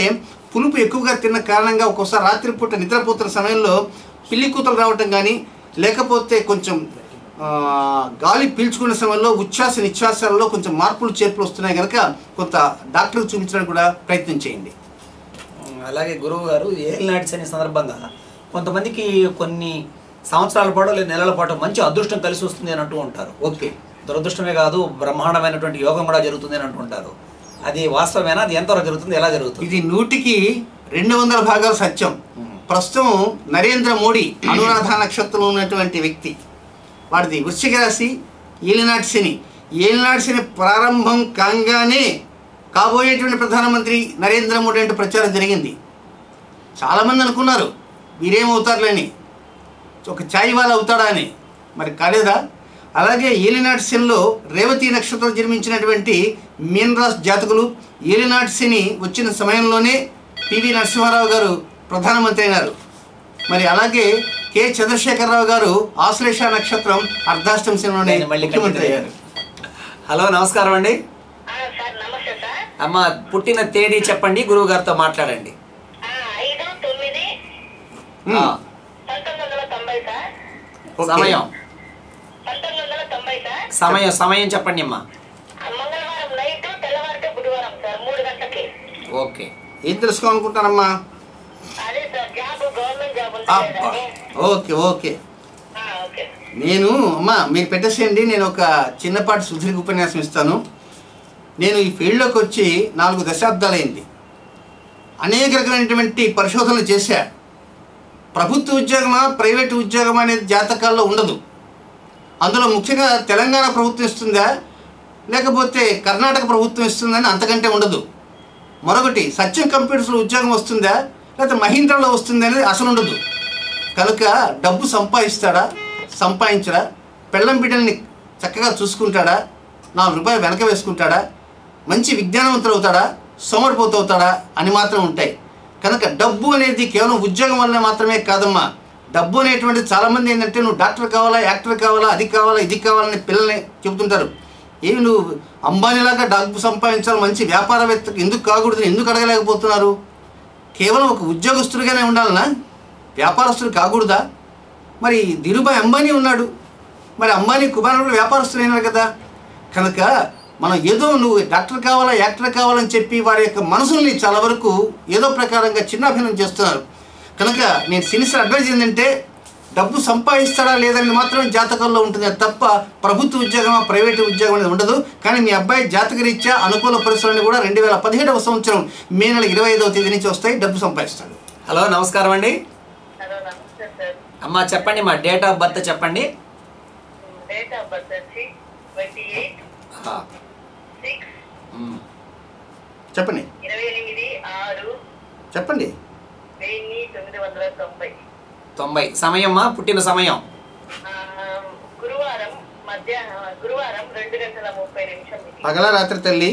పులుపు ఎక్కువగా తిన్న కారణంగా ఒక్కోసారి రాత్రిపూట నిద్రపోతున్న సమయంలో పిల్లి కూతలు రావటం కానీ, లేకపోతే కొంచెం గాలి పీల్చుకునే సమయంలో ఉచ్ఛ్వాస నిశ్వాసాలలో కొంచెం మార్పులు చేర్పులు వస్తున్నాయి కనుక కొంత డాక్టర్కి చూపించడానికి కూడా ప్రయత్నం చేయండి. అలాగే గురువు గారు ఏలినాటి శని సందర్భంగా కొంతమందికి కొన్ని సంవత్సరాల పాటు లేదా నెలల పాటు మంచి అదృష్టం కలిసి వస్తుంది అని అంటూ ఉంటారు. ఓకే, దురదృష్టమే కాదు, బ్రహ్మాండమైనటువంటి యోగం కూడా జరుగుతుంది అని అంటుంటారు. అది వాస్తవమేనా? అది ఎంతవరకు జరుగుతుంది, ఎలా జరుగుతుంది? ఇది 100కి 200 భాగాలు సత్యం. ప్రస్తుతం నరేంద్ర మోడీ అనురాధ నక్షత్రంలో ఉన్నటువంటి వ్యక్తి, వాడిది వృశ్చిక రాశి, ఏలినాటి శని. ఏలినాటి శని ప్రారంభం కాగానే కాబోయేటువంటి ప్రధానమంత్రి నరేంద్ర మోడీ అంటే ప్రచారం జరిగింది. చాలామంది అనుకున్నారు వీరేమవుతారులేని, ఒక ఛాయ్ వాళ్ళ అవుతాడా అని, మరి కాలేదా? అలాగే ఏలినాటి శనిలో రేవతి నక్షత్రం జన్మించినటువంటి మీనరాశి జాతకులు ఏలినాటి శని వచ్చిన సమయంలోనే పివి నరసింహారావు గారు ప్రధానమంత్రి అయినారు. మరి అలాగే కె చంద్రశేఖరరావు గారు ఆశ్లేష నక్షత్రం అర్ధాష్టమ శనిలోనే ముఖ్యమంత్రి అయ్యారు. హలో, నమస్కారం అండి. సార్ నమస్తే సార్. అమ్మ పుట్టిన తేదీ చెప్పండి, గురువు గారితో మాట్లాడండి. 5/9/1990 సార్. సమయం 1990 సార్. సమయం చెప్పండి అమ్మా. మంగళవారం నైట్, తెల్లవారితే బుధవారం సార్ 3 గంటలకి. ఓకే, ఏం తెలుసుకోవాలనుకుంటానమ్మా? అదే sir, job, government job okay okay okay. నేను అమ్మా మీరు పెట్టేసేయండి, నేను ఒక చిన్నపాటి సుదీర్ఘ ఉపన్యాసం ఇస్తాను. నేను ఈ ఫీల్డ్లోకి వచ్చి 4 దశాబ్దాలైంది. అనేక రకమైనటువంటి పరిశోధనలు చేశా. ప్రభుత్వ ఉద్యోగమా ప్రైవేటు ఉద్యోగమా అనేది జాతకాల్లో ఉండదు. అందులో ముఖ్యంగా తెలంగాణ ప్రభుత్వం ఇస్తుందా లేకపోతే కర్ణాటక ప్రభుత్వం ఇస్తుందని అంతకంటే ఉండదు. మరొకటి సత్యం కంప్యూటర్స్లో ఉద్యోగం వస్తుందా లేకపోతే మహీంద్రాలో వస్తుందా అనేది అసలు ఉండదు. కనుక డబ్బు సంపాదిస్తాడా సంపాదించడా, పెళ్ళం బిడ్డల్ని చక్కగా చూసుకుంటాడా, 4 రూపాయలు వెనక వేసుకుంటాడా, మంచి విజ్ఞానవంతుడు అవుతాడా, సోమరిపోతు అవుతాడా అని మాత్రం ఉంటాయి. కనుక డబ్బు అనేది కేవలం ఉద్యోగం వల్ల మాత్రమే కాదమ్మా. డబ్బు అనేటువంటిది చాలామంది ఏంటంటే నువ్వు డాక్టర్ కావాలా, యాక్టర్ కావాలా, అది కావాలా, ఇది కావాలని పిల్లల్ని చెబుతుంటారు. ఏమి నువ్వు అంబానీలాగా డబ్బు సంపాదించాలి, మంచి వ్యాపారవేత్త ఎందుకు కాకూడదు, ఎందుకు అడగలేకపోతున్నారు? కేవలం ఒక ఉద్యోగస్తుడిగానే ఉండాలనా, వ్యాపారస్తుడు కాకూడదా? మరి ధీరుభాయ్ అంబానీ ఉన్నాడు, మరి అంబానీ కుమారుడు వ్యాపారస్తులైనారు కదా. కనుక మనం ఏదో నువ్వు డాక్టర్ కావాలా, యాక్టర్ కావాలని చెప్పి వారి యొక్క మనసుల్ని చాలా వరకు ఏదో ప్రకారంగా చిన్నాభిన్నం చేస్తున్నారు. కనుక నేను సిన్సియర్ అడ్వైజ్ ఏంటంటే డబ్బు సంపాదిస్తాడా లేదని మాత్రం జాతకంలో ఉంటుంది తప్ప ప్రభుత్వ ఉద్యోగమా ప్రైవేటు ఉద్యోగం అనేది ఉండదు. కానీ మీ అబ్బాయి జాతకరీత్యా అనుకూల పరిస్థితులన్నీ కూడా 2017వ సంవత్సరం మే నెల 25వ తేదీ నుంచి వస్తాయి, డబ్బు సంపాదిస్తాడు. హలో నమస్కారం అండి. హలో నమస్తే సార్. అమ్మా చెప్పండి, మా డేట్ ఆఫ్ బర్త్ చెప్పండి. డేట్ ఆఫ్ బర్త్ వచ్చి 28/6 చెప్పండి 28/6 చెప్పండి 1990. సమయమ్మా, పుట్టిన సమయం గురువారం 2:30 పగల రాత్రి తల్లి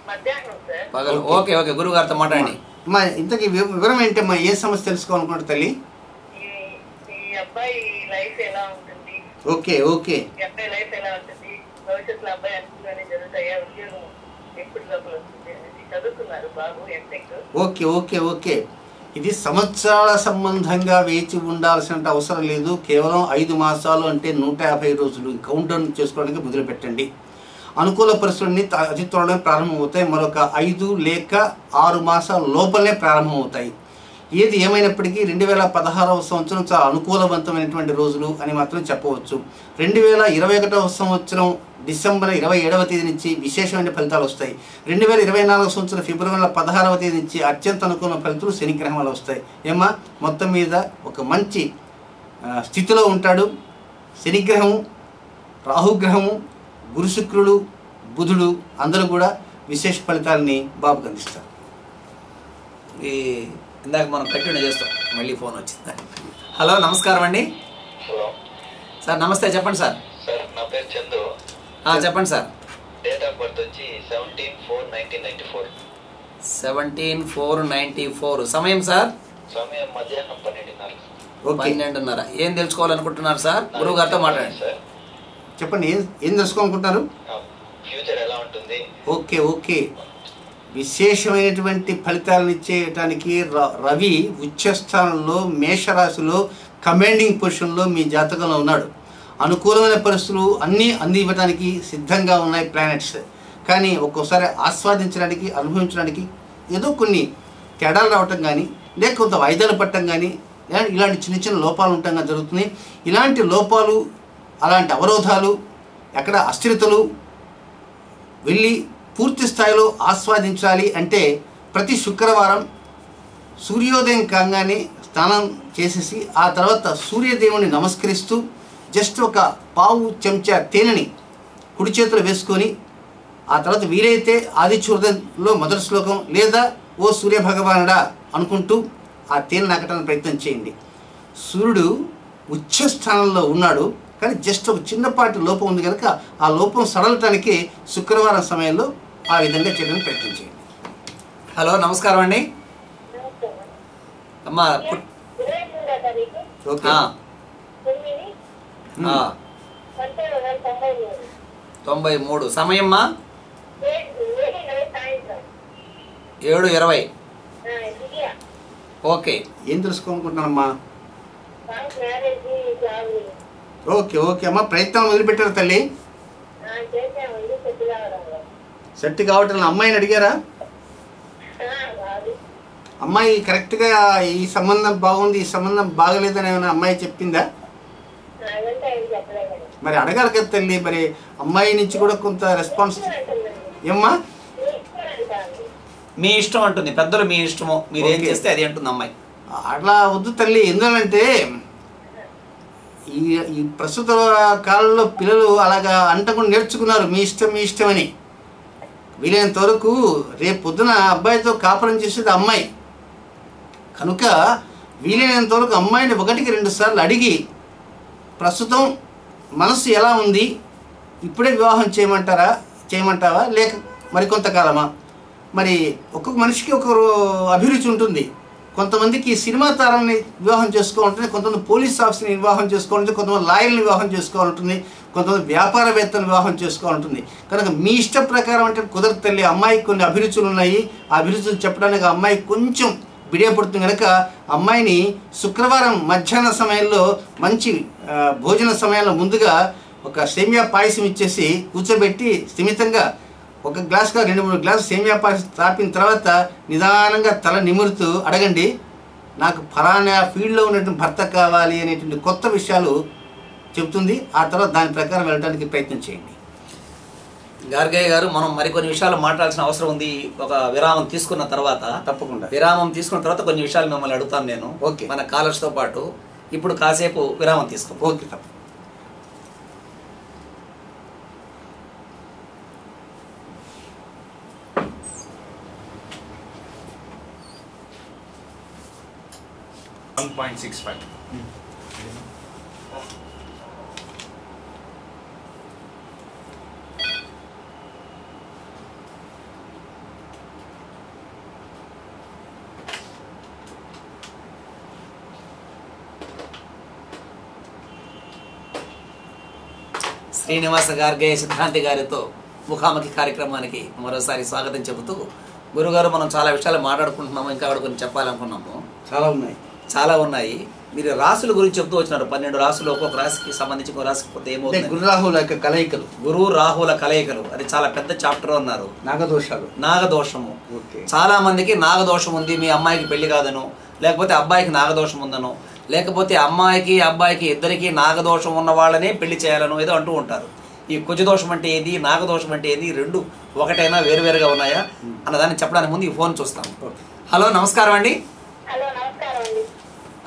మధ్యాహ్నం సార్. పగలు. ఓకే ఓకే, గురువు గారితో మాట్లాడండి. అమ్మా ఇంతకీ వివరం ఏంటమ్మా, ఏ సమస్య తెలుసుకోవాలనుకుంటారు తల్లి? ఈ అబ్బాయి లైఫ్ ఎలా ఉంటుంది, ఓకే ఓకే ఈ అబ్బాయి లైఫ్ ఎలా ఉంటుంది, భవిష్యత్తులో అబ్బాయి అనుకునే జరుగుతాయా, ఉద్యోగం ఎప్పుడు లోపల వస్తుంది అనేది చదువుతున్నారు బాబు ఎంటెక్. ఓకే ఓకే ఓకే ఇది సంవత్సరాల సంబంధంగా వేచి ఉండాల్సిన అవసరం లేదు. కేవలం 5 మాసాలు అంటే 150 రోజులు కౌంటౌన్ చేసుకోవడానికి మొదలు పెట్టండి. అనుకూల పరిస్థితులన్నీ అతి త్వరలో ప్రారంభమవుతాయి. మరొక 5 లేక 6 మాసాల లోపలనే ప్రారంభమవుతాయి. ఏది ఏమైనప్పటికీ 2016వ సంవత్సరం చాలా అనుకూలవంతమైనటువంటి రోజులు అని మాత్రం చెప్పవచ్చు. 2021వ సంవత్సరం డిసెంబర్ 27వ తేదీ నుంచి విశేషమైన ఫలితాలు వస్తాయి. 2024వ సంవత్సరం ఫిబ్రవరి 16వ తేదీ నుంచి అత్యంత అనుకూల ఫలితాలు శనిగ్రహం వల్ల వస్తాయి. ఏమా మొత్తం మీద ఒక మంచి స్థితిలో ఉంటాడు. శనిగ్రహము, రాహుగ్రహము, గురు శుక్రుడు, బుధుడు అందరూ కూడా విశేష ఫలితాలని బాబుకు అందిస్తారు. ఈ ఇందాక మనం కంటిన్యూ చేస్తాం, మళ్ళీ ఫోన్ వచ్చింది. హలో నమస్కారం అండి. హలో సార్ నమస్తే, చెప్పండి సార్. సార్ నా పేరు చందు. చెప్పండి సార్. డేట్ ఆఫ్ బర్త్ వచ్చి 17/4/1994. 17/4/94. సమయం సార్? సమయం మధ్యాహ్నం 12:30. 12:30. ఏం తెలుసుకోవాలనుకుంటున్నారు సార్? గురువు గారితో మాట్లాడండి సార్. చెప్పండి, ఏం తెలుసుకోవాలనుకుంటున్నారు? ఫ్యూచర్ ఎలా ఉంటుంది? ఓకే ఓకే విశేషమైనటువంటి ఫలితాలను ఇచ్చేయటానికి రవి ఉచ్చస్థానంలో మేషరాశిలో కమాండింగ్ పొజిషన్లో మీ జాతకంలో ఉన్నాడు. అనుకూలమైన పరిస్థితులు అన్నీ అందివ్వడానికి సిద్ధంగా ఉన్నాయి ప్లానెట్స్. కానీ ఒక్కోసారి ఆస్వాదించడానికి అనుభవించడానికి ఏదో కొన్ని తేడాలు రావటం కానీ లేక కొంత వాయిదాలు పట్టడం కానీ ఇలాంటి చిన్న చిన్న లోపాలు ఉండటంగా జరుగుతుంది. ఇలాంటి లోపాలు, అలాంటి అవరోధాలు, ఎక్కడ అస్థిరతలు వెళ్ళి పూర్తి స్థాయిలో ఆస్వాదించాలి అంటే ప్రతి శుక్రవారం సూర్యోదయం కాగానే స్నానం చేసేసి ఆ తర్వాత సూర్యదేవుని నమస్కరిస్తూ జస్ట్ ఒక పావు చెంచా తేనెని కుడి చేతులు వేసుకొని ఆ తర్వాత వీలైతే ఆదిత్యోదయంలో మొదటి శ్లోకం లేదా ఓ సూర్యభగవానుడా అనుకుంటూ ఆ తేనె నాకటానికి ప్రయత్నం చేయండి. సూర్యుడు ఉచ్చస్థానంలో ఉన్నాడు, కానీ జస్ట్ ఒక చిన్నపాటి లోపం ఉంది కనుక ఆ లోపం సడలటానికి శుక్రవారం సమయంలో ఆ విధంగా చేయడానికి ప్రయత్నం చేయండి. హలో నమస్కారం అండి. అమ్మా 23వ తారీఖు ఓకే 93. సమయమ్మా 7:20. ఓకే. ఏం తెలుసుకోవాలనుకుంటున్నానమ్మా? ఓకే ఓకే అమ్మా, ప్రయత్నం మొదలుపెట్టారు తల్లి. సెట్ కావటం అమ్మాయిని అడిగారా? అమ్మాయి కరెక్ట్గా ఈ సంబంధం బాగుంది, ఈ సంబంధం బాగలేదని ఏమైనా అమ్మాయి చెప్పిందా? మరి అడగాలి కదా తల్లి, మరి అమ్మాయి నుంచి కూడా కొంత రెస్పాన్స్ ఏమ్మా. మీ ఇష్టం అంటుంది, పెద్దలు మీ ఇష్టము, మీరు ఏం చేస్తే అది అంటుంది అమ్మాయి. అట్లా వద్దు తల్లి. ఎందుకంటే ఈ ప్రస్తుత కాలంలో పిల్లలు అలాగా అంటకుండా నేర్చుకున్నారు మీ ఇష్టం అని. వీలైనంత వరకు రేపు పొద్దున అబ్బాయితో కాపురం చేసేది అమ్మాయి కనుక వీలైనంత వరకు అమ్మాయిని 1-2 సార్లు అడిగి ప్రస్తుతం మనసు ఎలా ఉంది, ఇప్పుడే వివాహం చేయమంటావా లేక మరికొంతకాలమా? మరి ఒక్కొక్క మనిషికి ఒక్కొక్క అభిరుచి ఉంటుంది. కొంతమందికి సినిమా తారాలని వివాహం చేసుకోవాలంటుంది, కొంతమంది పోలీస్ ఆఫీసర్ని వివాహం చేసుకోవాలంటుంది, కొంతమంది లాయర్ని వివాహం చేసుకోవాలంటుంది, కొంతమంది వ్యాపారవేత్తలను వివాహం చేసుకోవాలంటుంది. కనుక మీ ఇష్ట ప్రకారం అంటే కుదరదు తల్లి. అమ్మాయికి కొన్ని అభిరుచులు ఉన్నాయి. ఆ అభిరుచులు చెప్పడానికి అమ్మాయి కొంచెం బిడియపడుతుంది కనుక అమ్మాయిని శుక్రవారం మధ్యాహ్న సమయంలో మంచి భోజన సమయంలో ముందుగా ఒక సేమియా పాయసం ఇచ్చేసి కూర్చోబెట్టి స్థిమితంగా 1 గ్లాసుగా 2-3 గ్లాసు సేమియా పాయసం తాపిన తర్వాత నిదానంగా తల నిమురుతూ అడగండి, నాకు ఫలానా ఫీల్డ్లో ఉన్నటువంటి భర్త కావాలి అనేటువంటి కొత్త విషయాలు చెబుతుంది. ఆ తర్వాత దాని ప్రకారం వెళ్ళడానికి ప్రయత్నం చేయండి. గార్గయ్య గారు, మనం మరికొన్ని విషయాలు మాట్లాడాల్సిన అవసరం ఉంది. ఒక విరామం తీసుకున్న తర్వాత, తప్పకుండా విరామం తీసుకున్న తర్వాత కొన్ని విషయాలు మిమ్మల్ని అడుగుతాను నేను. ఓకే. మన కాలర్స్తో పాటు ఇప్పుడు కాసేపు విరామం తీసుకుంటాం. ఓకే. తప్ప శ్రీనివాస గార్గయ్య సిద్ధాంతి గారితో ముఖాముఖి కార్యక్రమానికి మరోసారి స్వాగతం చెబుతూ, గురుగారు మనం చాలా విషయాలు మాట్లాడుకుంటున్నాము, ఇంకా కూడా కొన్ని చెప్పాలనుకున్నాము. చాలా ఉన్నాయి. మీరు రాసుల గురించి చెప్తూ వచ్చినారు. 12 రాసులు, ఒక్కొక్క రాశికి సంబంధించి ఒక రాశికి పోతే ఏమవుతుంది? గురు రాహుల కలయికలు, అది చాలా పెద్ద చాప్టర్ అన్నారు. నాగదోషము. చాలా మందికి నాగదోషం ఉంది, మీ అమ్మాయికి పెళ్లి కాదను, లేకపోతే అబ్బాయికి నాగదోషం ఉందను, లేకపోతే అమ్మాయికి అబ్బాయికి ఇద్దరికి నాగదోషం ఉన్న వాళ్ళనే పెళ్లి చేయాలను ఏదో అంటూ ఉంటారు. ఈ కుజదోషం అంటే ఏది, నాగదోషం అంటే ఏది, రెండు ఒకటైనా వేరువేరుగా ఉన్నాయా అన్నదాన్ని చెప్పడానికి ముందు ఈ ఫోన్ చూస్తాం. హలో, నమస్కారం అండి.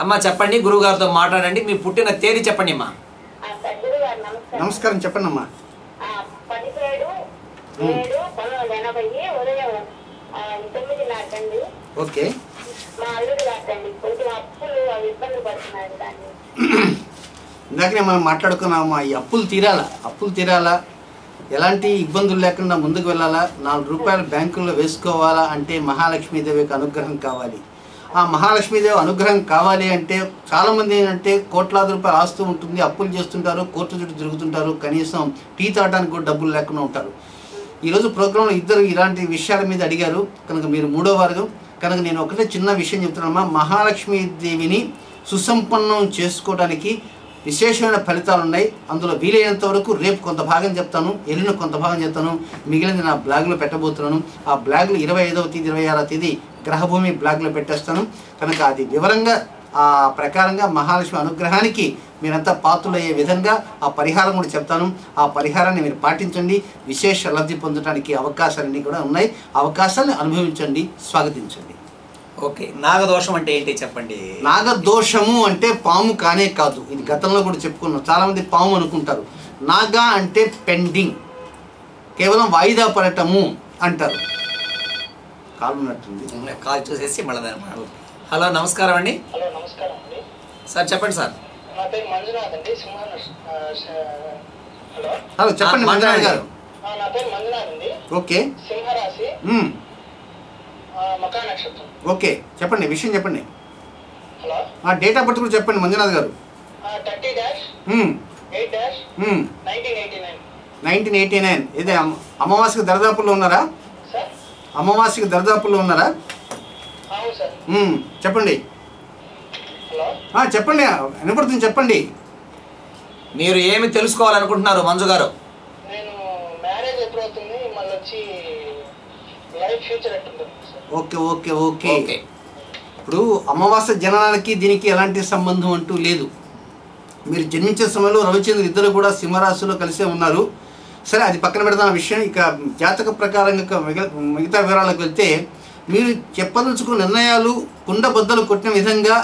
అమ్మా చెప్పండి, గురువు గారితో మాట్లాడండి. మీ పుట్టిన తేదీ చెప్పండి అమ్మా. నమస్కారం, చెప్పండి అమ్మా. 17/7/1980 ఉదయం 9 గంటలండి. ఓకే. మా అల్లుడు కాదండి, కొంచెం అప్పులు అవి ఇబ్బంది పడుతున్నాయి. దాన్ని ఇందాకనే మనం మాట్లాడుకున్నామా, ఈ అప్పులు తీరాలా, ఎలాంటి ఇబ్బందులు లేకుండా ముందుకు వెళ్ళాలా, 4 రూపాయలు బ్యాంకుల్లో వేసుకోవాలా అంటే మహాలక్ష్మీదేవి యొక్క అనుగ్రహం కావాలి. ఆ మహాలక్ష్మీదేవి అనుగ్రహం కావాలి అంటే చాలామంది ఏంటంటే కోట్లాది రూపాయలు ఆస్తూ ఉంటుంది, అప్పులు చేస్తుంటారు, కోర్టు చుట్టూ తిరుగుతుంటారు, కనీసం టీ తాగడానికి కూడా డబ్బులు లేకుండా ఉంటారు. ఈరోజు ప్రోగ్రాంలో ఇద్దరు ఇలాంటి విషయాల మీద అడిగారు కనుక మీరు 3వ వర్గం కనుక నేను ఒకటే చిన్న విషయం చెప్తున్నామా, మహాలక్ష్మీదేవిని సుసంపన్నం చేసుకోవడానికి విశేషమైన ఫలితాలు ఉన్నాయి. అందులో వీలైనంత వరకు రేపు కొంత భాగం చెప్తాను, ఎల్లుండి కొంత భాగం చెప్తాను, మిగిలింది నా బ్లాగ్లో పెట్టబోతున్నాను. ఆ బ్లాగ్లో 25వ తేదీ 26వ తేదీ గ్రహభూమి బ్లాగ్లో పెట్టేస్తాను కనుక అది వివరంగా ఆ ప్రకారంగా మహాలక్ష్మి అనుగ్రహానికి మీరంతా పాత్రులయ్యే విధంగా ఆ పరిహారం కూడా చెప్తాను. ఆ పరిహారాన్ని మీరు పాటించండి, విశేష లబ్ధి పొందడానికి అవకాశాలన్నీ కూడా ఉన్నాయి. అవకాశాలను అనుభవించండి, స్వాగతించండి. ఓకే. నాగదోషం అంటే ఏంటి చెప్పండి. నాగదోషము అంటే పాము కానే కాదు, ఇది గతంలో కూడా చెప్పుకున్నాం. చాలామంది పాము అనుకుంటారు. నాగా అంటే పెండింగ్, కేవలం వాయిదా పడటము అంటారు. కాలు ఉన్నట్టుంది, కాల్ చూసేసి మళ్ళీ. హలో, నమస్కారం అండి. హలో, నమస్కారం అండి. సార్ చెప్పండి సార్. నా పేరు మంజునాథ్ అండి. హలో చెప్పండి మంజునాథ్ గారు. నా పేరు మంజునాథ్ అండి. ఓకే. సింహరాశి, మకా నక్షత్రం. ఓకే, చెప్పండి విషయం చెప్పండి. హలో, డేట్ ఆఫ్ బర్త్ కూడా చెప్పండి మంజునాథ్ గారు. 30-8-1989. 1989. ఇదే అమావాస్యకి దరిదాపుల్లో ఉన్నారా? సార్, అమావాస్యకి దరిదాపుల్లో ఉన్నారా? అవును సార్. చెప్పండి. హలో, చెప్పండి, వినపడుతుంది, చెప్పండి. మీరు ఏమి తెలుసుకోవాలనుకుంటున్నారు మంజు గారు? నేను మ్యారేజ్ ఎప్పుడు అవుతుంది, మళ్ళీ వచ్చి లైఫ్ ఫ్యూచర్ ఎట్టుంటుంది sir? Okay okay okay okay. ఇప్పుడు అమావాస్య జననానికి దీనికి ఎలాంటి సంబంధం అంటూ లేదు. మీరు జన్మించే సమయంలో రవిచంద్రుడు ఇద్దరు కూడా సింహరాశిలో కలిసే ఉన్నారు. సరే, అది పక్కన పెడదాం ఆ విషయం. ఇక జాతక ప్రకారంగా మిగతా వివరాలకు వెళ్తే, మీరు చెప్పదలుచుకున్న నిర్ణయాలు కుండ బద్దలు కొట్టిన విధంగా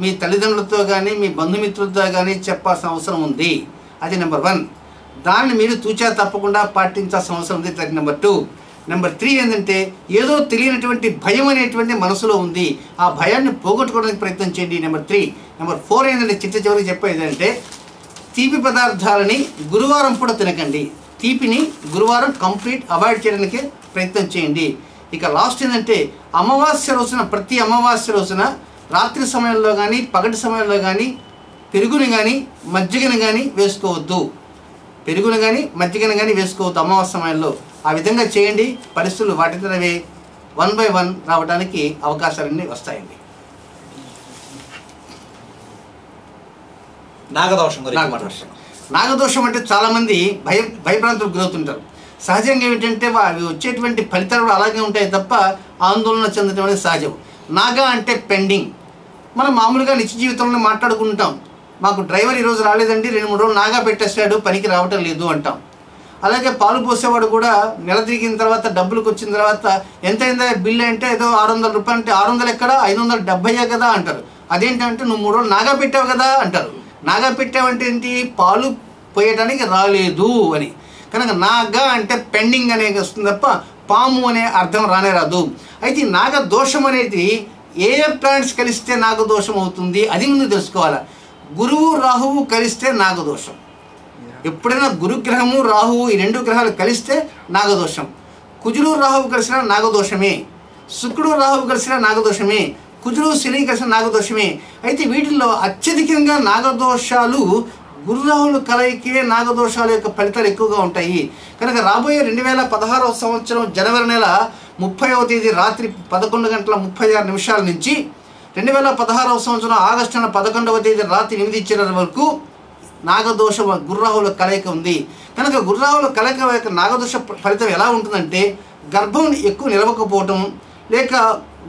మీ తల్లిదండ్రులతో కానీ మీ బంధుమిత్రులతో కానీ చెప్పాల్సిన అవసరం ఉంది. అది నెంబర్ 1. దాన్ని మీరు తూచా తప్పకుండా పాటించాల్సిన అవసరం ఉంది. అది నెంబర్ 2. నెంబర్ 3 ఏంటంటే, ఏదో తెలియనటువంటి భయం అనేటువంటి మనసులో ఉంది. ఆ భయాన్ని పోగొట్టుకోవడానికి ప్రయత్నం చేయండి. నెంబర్ 3. నెంబర్ 4 ఏంటంటే, చివరికి చెప్పేది అంటే, తీపి పదార్థాలని గురువారం పూట తినకండి. తీపిని గురువారం కంప్లీట్ అవాయిడ్ చేయడానికి ప్రయత్నం చేయండి. ఇక లాస్ట్ ఏంటంటే, అమావాస్య రోజున, ప్రతి అమావాస్య రోజున రాత్రి సమయంలో కానీ పగటి సమయంలో కానీ పెరుగుని కానీ మజ్జిగను కానీ వేసుకోవద్దు. పెరుగును కానీ మజ్జిగను కానీ వేసుకోవద్దు అమావాస్య సమయంలో. ఆ విధంగా చేయండి. పరిస్థితులు వాటితోనే 1 by 1 రావడానికి అవకాశాలన్నీ వస్తాయండి. నాగదోషం అంటే చాలామంది భయభ్రాంతులకు గురవుతుంటారు. సహజంగా ఏమిటంటే అవి వచ్చేటువంటి ఫలితాలు కూడా అలాగే ఉంటాయి తప్ప ఆందోళన చెందడం అనేది సహజం. నాగా అంటే పెండింగ్. మనం మామూలుగా నిత్య జీవితంలో మాట్లాడుకుంటాం, మాకు డ్రైవర్ ఈరోజు రాలేదండి, 2-3 రోజులు నాగా పెట్టేస్తాడు, పనికి రావటం లేదు అంటాం. అలాగే పాలు పోసేవాడు కూడా నెల తిరిగిన తర్వాత డబ్బులకు వచ్చిన తర్వాత ఎంత అయిందా బిల్లు అంటే ఏదో 600 రూపాయలు అంటే 600 ఎక్కడ 570 కదా అంటారు. అదేంటంటే నువ్వు 3 రోజులు నాగా పెట్టావు కదా అంటారు. నాగా పెట్టావంటే ఏంటి? పాలు పోయడానికి రాలేదు అని. కనుక నాగా అంటే పెండింగ్ అనేది వస్తుంది తప్ప పాము అనే అర్థం రానే రాదు. అయితే నాగ దోషం అనేది ఏ ప్లాంట్స్ కలిస్తే నాగదోషం అవుతుంది అది ముందు తెలుసుకోవాలి. గురువు రాహువు కలిస్తే నాగదోషం. ఎప్పుడైనా గురుగ్రహము రాహువు ఈ 2 గ్రహాలు కలిస్తే నాగదోషం. కుజుడు రాహువు కలిసిన నాగదోషమే, శుక్రుడు రాహువు కలిసిన నాగదోషమే, కుజుడు శని కలిసిన నాగదోషమే. అయితే వీటిల్లో అత్యధికంగా నాగదోషాలు గురురాహువులు కలయికే నాగదోషాల యొక్క ఫలితాలు ఎక్కువగా ఉంటాయి. కనుక రాబోయే 2016వ సంవత్సరం జనవరి నెల 30వ తేదీ రాత్రి 11:36 నుంచి 2016వ సంవత్సరం ఆగస్టు నెల 11వ తేదీ రాత్రి 8:20 వరకు నాగదోష గుర్రాహుల కలయిక ఉంది. కనుక గుర్రాహుల కలయిక యొక్క నాగదోష ఫలితం ఎలా ఉంటుందంటే, గర్భం ఎక్కువ నిలవకపోవటం, లేక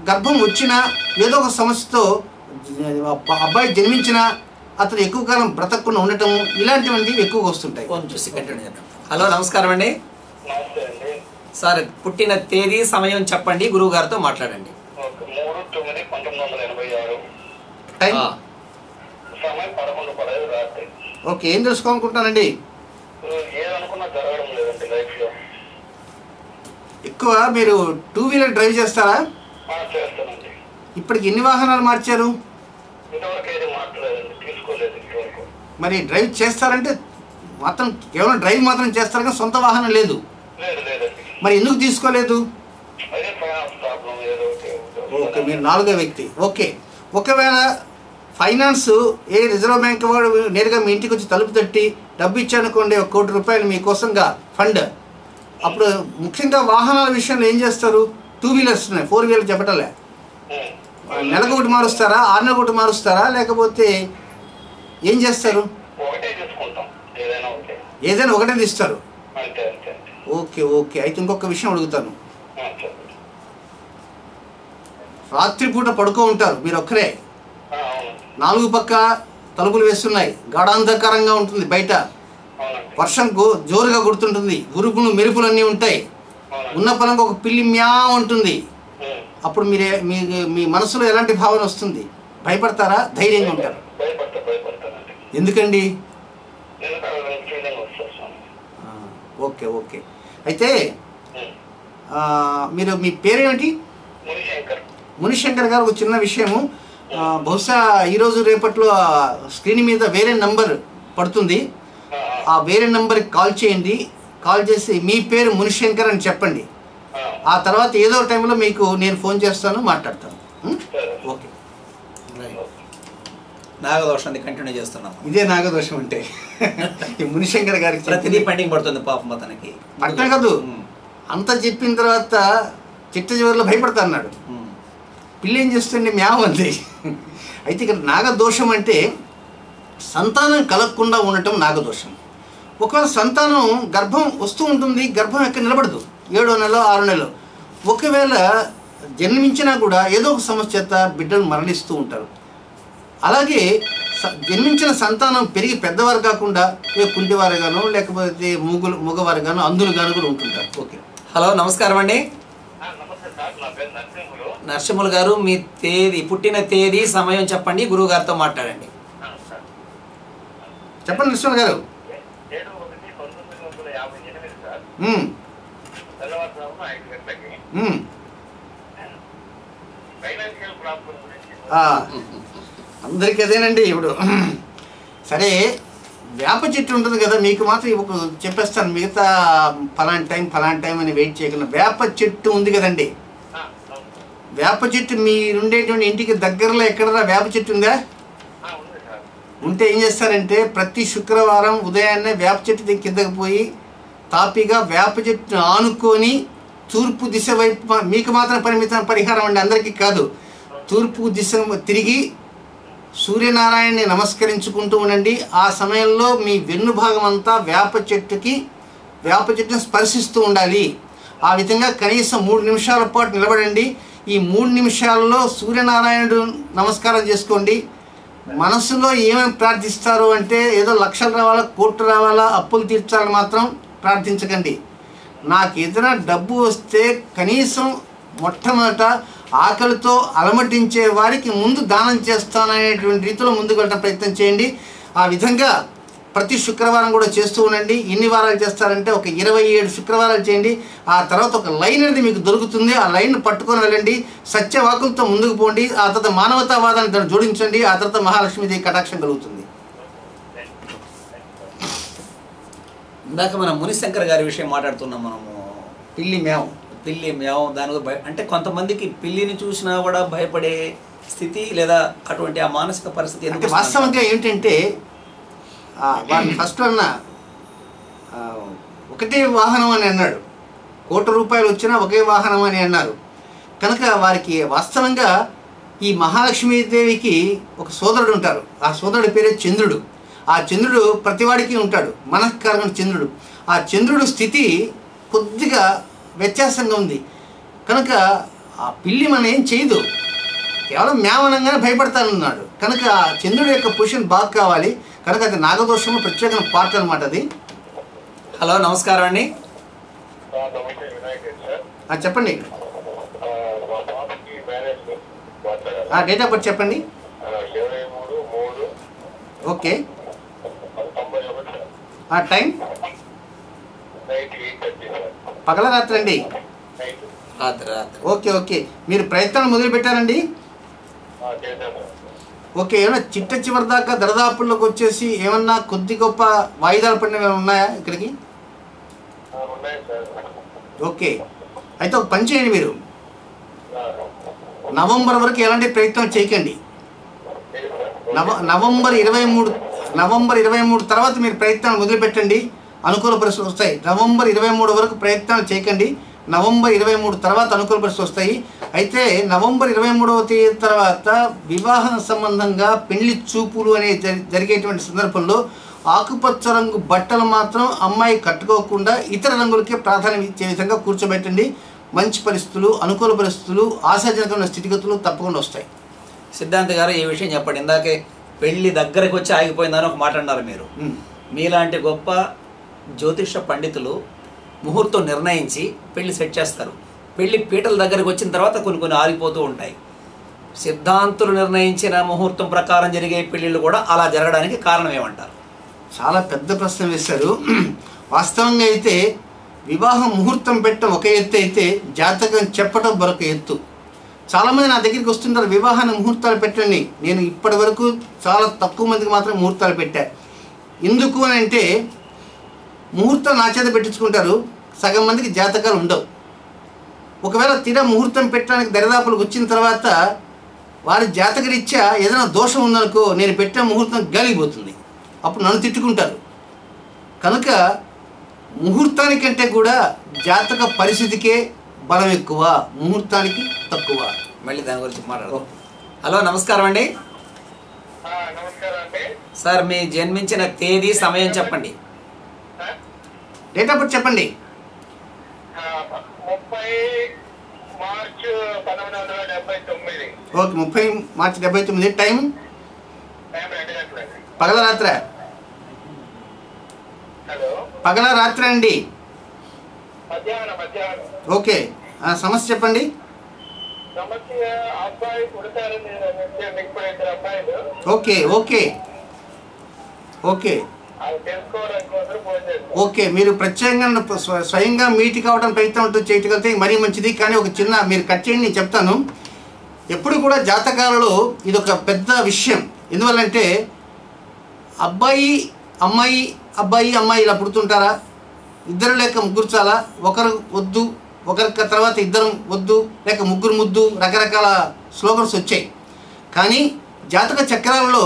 గర్భం వచ్చినా ఏదో ఒక సమస్యతో అబ్బాయి జన్మించినా అతను ఎక్కువ కాలం బ్రతకకుండా ఉండటం, ఇలాంటివన్నీ ఎక్కువగా వస్తుంటాయి. హలో, నమస్కారం అండి. సార్, పుట్టిన తేదీ సమయం చెప్పండి, గురువు గారితో మాట్లాడండి. 3/9/1986. సమయం 11:15 రాత్రి. ఓకే, ఏం తెలుసుకోవాలనుకుంటున్నానండి? ఎక్కువ మీరు 2 వీలర్ డ్రైవ్ చేస్తారా? ఇప్పటికి ఎన్ని వాహనాలు మార్చారు? మరి డ్రైవ్ చేస్తారంటే మాత్రం కేవలం డ్రైవ్ మాత్రం చేస్తారు కానీ సొంత వాహనం లేదు. మరి ఎందుకు తీసుకోలేదు? ఓకే, మీరు 4వ వ్యక్తి. ఓకే, ఒకవేళ ఫైనాన్స్ రిజర్వ్ బ్యాంక్ వాడు నేరుగా మీ ఇంటికి వచ్చి తలుపు తట్టి డబ్బు ఇచ్చానుకోండి, 1 కోటి రూపాయలు మీకోసంగా ఫండ్, అప్పుడు ముఖ్యంగా వాహనాల విషయంలో ఏం చేస్తారు? 2 వీలర్స్ ఉన్నాయి, 4 వీలర్ చెప్పటలే. నెలకు ఒకటి మారుస్తారా, 6 నెలలకు ఒకటి మారుస్తారా, లేకపోతే ఏం చేస్తారు? ఏదైనా ఒకటే తీస్తారు. ఓకే ఓకే, అయితే ఇంకొక విషయం అడుగుతాను. రాత్రిపూట పడుకో ఉంటారు మీరు ఒక్కరే, 4 పక్క తలుపులు వేస్తున్నాయి, గాఢాంధకారంగా ఉంటుంది, బయట వర్షం జోరుగా గుర్తుంటుంది, ఉరుపులు మెరుపులన్నీ ఉంటాయి, ఉన్న పలంగా ఒక పిల్లి మ్యా ఉంటుంది. అప్పుడు మీ మనసులో ఎలాంటి భావన వస్తుంది? భయపడతారా, ధైర్యంగా ఉంటారు? ఎందుకండి? ఓకే ఓకే, అయితే మీరు మీ పేరేమిటి? మునిశంకర్ గారు. ఒక చిన్న విషయము, బహుశా ఈరోజు రేపట్లో స్క్రీన్ మీద వేరే నంబర్ పడుతుంది, ఆ వేరే నంబర్కి కాల్ చేయండి. కాల్ చేసి మీ పేరు మునిశంకర్ అని చెప్పండి. ఆ తర్వాత ఏదో టైంలో మీకు నేను ఫోన్ చేస్తాను, మాట్లాడతాను. ఓకే, నాగదోషాన్ని కంటిన్యూ చేస్తున్నాం. ఇదే నాగదోషం అంటే ఈ మునిశంకర్ గారికి ప్రతిదీ పెండింగ్ పడుతుంది పాపం అతనికి. పట్టణ కాదు, అంతా చెప్పిన తర్వాత చిట్ట చివరిలో భయపడతా అన్నాడు. పిల్లి ఏం చేస్తుంది? మ్యావ్ అంది. అయితే ఇక్కడ నాగదోషం అంటే సంతానం కలగకుండా ఉండటం నాగదోషం. ఒకవేళ సంతానం గర్భం వస్తూ ఉంటుంది, గర్భం ఎక్కడ నిలబడదు, 7వ నెల 6వ నెల. ఒకవేళ జన్మించినా కూడా ఏదో ఒక సమస్య చేత బిడ్డలు మరణిస్తూ ఉంటారు. అలాగే జన్మించిన సంతానం పెరిగి పెద్దవారు కాకుండా కుంటివారుగాను లేకపోతే మగవారుగాను అందులుగాను కూడా ఉంటుంటారు. ఓకే. హలో, నమస్కారం అండి. నమస్తే సార్, నా పేరు నరసింహులు. నరసింహులు గారు, మీ తేదీ, పుట్టిన తేదీ, సమయం చెప్పండి, గురువు గారితో మాట్లాడండి. చెప్పండి నరసింహులు గారు. 7/1/1958 సార్, తెల్లవారుజామున 5 గంటలకి. ఫైనాన్షియల్ ప్రాబ్లం గురించి అందరికీ అదేనండి. ఇప్పుడు సరే, వేప చెట్టు ఉంటుంది కదా, మీకు మాత్రం చెప్పేస్తాను, మిగతా ఫలాంటి టైం అని వెయిట్ చేయకుండా. వేప చెట్టు ఉంది కదండి, వేప చెట్టు మీరుండేటువంటి ఇంటికి దగ్గరలో ఎక్కడరా వేప చెట్టు ఉందా? ఉంటే ఏం చేస్తారంటే ప్రతి శుక్రవారం ఉదయాన్నే వేప చెట్టు కిందకి పోయి తాపీగా వేప చెట్టును ఆనుకొని తూర్పు దిశ వైపు, మీకు మాత్రం పరిహారం అండి, అందరికీ కాదు, తూర్పు దిశ తిరిగి సూర్యనారాయణని నమస్కరించుకుంటూ ఉండండి. ఆ సమయంలో మీ వెన్ను భాగం అంతా వేప చెట్టును స్పర్శిస్తూ ఉండాలి. ఆ విధంగా కనీసం 3 నిమిషాల పాటు నిలబడండి. ఈ 3 నిమిషాల్లో సూర్యనారాయణుడు నమస్కారం చేసుకోండి. మనసులో ఏమేమి ప్రార్థిస్తారు అంటే ఏదో లక్షలు రావాలా, కోట్లు రావాలా, అప్పులు తీర్చాలని మాత్రం ప్రార్థించకండి. నాకు ఏదైనా డబ్బు వస్తే కనీసం మొట్టమొదట ఆకలితో అలమటించే వారికి ముందు దానం చేస్తాననేటువంటి రీతిలో ముందుకు వెళ్ళడం ప్రయత్నం చేయండి. ఆ విధంగా ప్రతి శుక్రవారం కూడా చేస్తూ ఉండండి. ఎన్ని వారాలు చేస్తారంటే ఒక 27 శుక్రవారాలు చేయండి. ఆ తర్వాత ఒక లైన్ అనేది మీకు దొరుకుతుంది, ఆ లైన్ పట్టుకొని వెళ్ళండి. సత్యవాకులతో ముందుకు పోండి. ఆ తర్వాత మానవతావాదాన్ని దాన్ని జోడించండి. ఆ తర్వాత మహాలక్ష్మీదేవి కటాక్షం కలుగుతుంది. ఇందాక మనం మునిశంకర్ గారి విషయం మాట్లాడుతున్నాం. మనము పిల్లి మేవం దాని అంటే కొంతమందికి పిల్లిని చూసినా కూడా భయపడే స్థితి లేదా అటువంటి ఆ మానసిక పరిస్థితి. అంటే వాస్తవంగా ఏంటంటే వారిని ఫస్ట్ అన్న ఒకటే వాహనం అని అన్నాడు, ₹1,00,00,000 వచ్చినా ఒకే వాహనం అని అన్నారు. కనుక వారికి వాస్తవంగా ఈ మహాలక్ష్మీదేవికి ఒక సోదరుడు ఉంటారు. ఆ సోదరుడి పేరే చంద్రుడు. ఆ చంద్రుడు ప్రతివాడికి ఉంటాడు, మనఃకారకుడు చంద్రుడు. ఆ చంద్రుడు స్థితి కొద్దిగా వ్యత్యాసంగా ఉంది. కనుక ఆ పిల్లి మనం ఏం చేయదు, కేవలం మేమనంగానే భయపడతానన్నాడు. కనుక ఆ చంద్రుడి యొక్క పొజిషన్ బాగా కావాలి. కనుక అది నాగదోషంలో ప్రత్యేకమైన పార్ట్ అనమాట అది. హలో, నమస్కారం అండి. చెప్పండి. డేట్ ఆఫ్ బర్త్ చెప్పండి. ఓకే. టైం పగల రాత్రి అండి? Okay okay. మీరు ప్రయత్నాలు మొదలు పెట్టారండి? ఓకే. ఏమన్నా చివరి దాకా దరదాపుల్లోకి వచ్చేసి ఏమన్నా కొద్ది గొప్ప వాయిదాలు పడినవి ఉన్నాయా ఇక్కడికి? ఓకే. అయితే ఒక పని చేయండి, మీరు నవంబర్ వరకు ఎలాంటి ప్రయత్నం చేయకండి. నవంబర్ 23 తర్వాత మీరు ప్రయత్నాలు మొదలుపెట్టండి, అనుకూల పరిస్థితులు వస్తాయి. నవంబర్ 23 వరకు ప్రయత్నాలు చేయకండి. నవంబర్ 23 తర్వాత అనుకూల పరిస్థితులు వస్తాయి. అయితే నవంబర్ 23వ తేదీ తర్వాత వివాహం సంబంధంగా పెళ్లి చూపులు అనేవి జరిగేటువంటి సందర్భంలో ఆకుపచ్చ రంగు బట్టలు మాత్రం అమ్మాయి కట్టుకోకుండా ఇతర రంగులకే ప్రాధాన్యం ఇచ్చే విధంగా కూర్చోబెట్టండి. మంచి పరిస్థితులు, అనుకూల పరిస్థితులు, ఆశాజనకమైన స్థితిగతులు తప్పకుండా వస్తాయి. సిద్ధాంత్ గారు, ఈ విషయం చెప్పండి. ఇందాకే పెళ్లి దగ్గరకు వచ్చి ఆగిపోయిందని ఒక మాట అన్నారు మీరు. మీలాంటి గొప్ప జ్యోతిష పండితులు ముహూర్తం నిర్ణయించి పెళ్లి సెట్ చేస్తారు. పెళ్లి పీటల దగ్గరకు వచ్చిన తర్వాత కొన్ని ఆగిపోతూ ఉంటాయి. సిద్ధాంతులు నిర్ణయించిన ముహూర్తం ప్రకారం జరిగే పెళ్లిళ్ళు కూడా అలా జరగడానికి కారణం ఏమంటారు? చాలా పెద్ద ప్రశ్న వేశారు. వాస్తవంగా అయితే వివాహం ముహూర్తం పెట్టడం ఒక ఎత్తు అయితే జాతకం చెప్పడం మరొక ఎత్తు. చాలామంది నా దగ్గరికి వస్తుంటారు, వివాహాన్ని ముహూర్తాలు పెట్టండి. నేను ఇప్పటి వరకు చాలా తక్కువ మందికి మాత్రం ముహూర్తాలు పెట్టా. ఎందుకు అని అంటే ముహూర్తం నా చేత పెట్టించుకుంటారు, సగం మందికి జాతకాలు ఉండవు. ఒకవేళ తీరా ముహూర్తం పెట్టడానికి దరిదాపులకు వచ్చిన తర్వాత వారి జాతకరీత్యా ఏదైనా దోషం ఉందనుకో, నేను పెట్టిన ముహూర్తం గాలిపోతుంది, అప్పుడు నన్ను తిట్టుకుంటారు. కనుక ముహూర్తానికంటే కూడా జాతక పరిస్థితికే బలం ఎక్కువ, ముహూర్తానికి తక్కువ. మళ్ళీ దాని గురించి మాట్లాడదాం. హలో, నమస్కారం అండి. నమస్కారం అండి. సార్, మీ జన్మించిన తేదీ, సమయం చెప్పండి. డేట్ ఆఫ్ బర్త్ చెప్పండి. 30 మార్చ్ 1979. ఓకే, 30 మార్చి 79. టైం పగల రాత్ర? హలో, పగల రాత్ర అండి? మధ్యాహ్నం. ఓకే, సమస్య చెప్పండి. సమస్య అబ్బాయి పుడతారని ఇప్పుడు 2 అబ్బాయిలు. ఓకే ఓకే ఓకే అది తెలుసుకోవడానికి కోసం ఫోన్ చేస్తాను. ఓకే, మీరు ప్రత్యేకంగా స్వయంగా మీట్ కావడానికి ప్రయత్నం చేయగలిగితే మరీ మంచిది. కానీ ఒక చిన్న మీరు కట్ చేయండి, నేను చెప్తాను. ఎప్పుడు కూడా జాతకాలలో ఇది ఒక పెద్ద విషయం. ఎందువల్లంటే అబ్బాయి అమ్మాయి అబ్బాయి అమ్మాయి ఇలా పుడుతుంటారా? ఇద్దరు లేక ముగ్గురు చాలా, ఒకరు వద్దు, ఒకరి తర్వాత ఇద్దరు వద్దు, లేక ముగ్గురు ముద్దు, రకరకాల స్లోగన్స్ వచ్చాయి. కానీ జాతక చక్రాలలో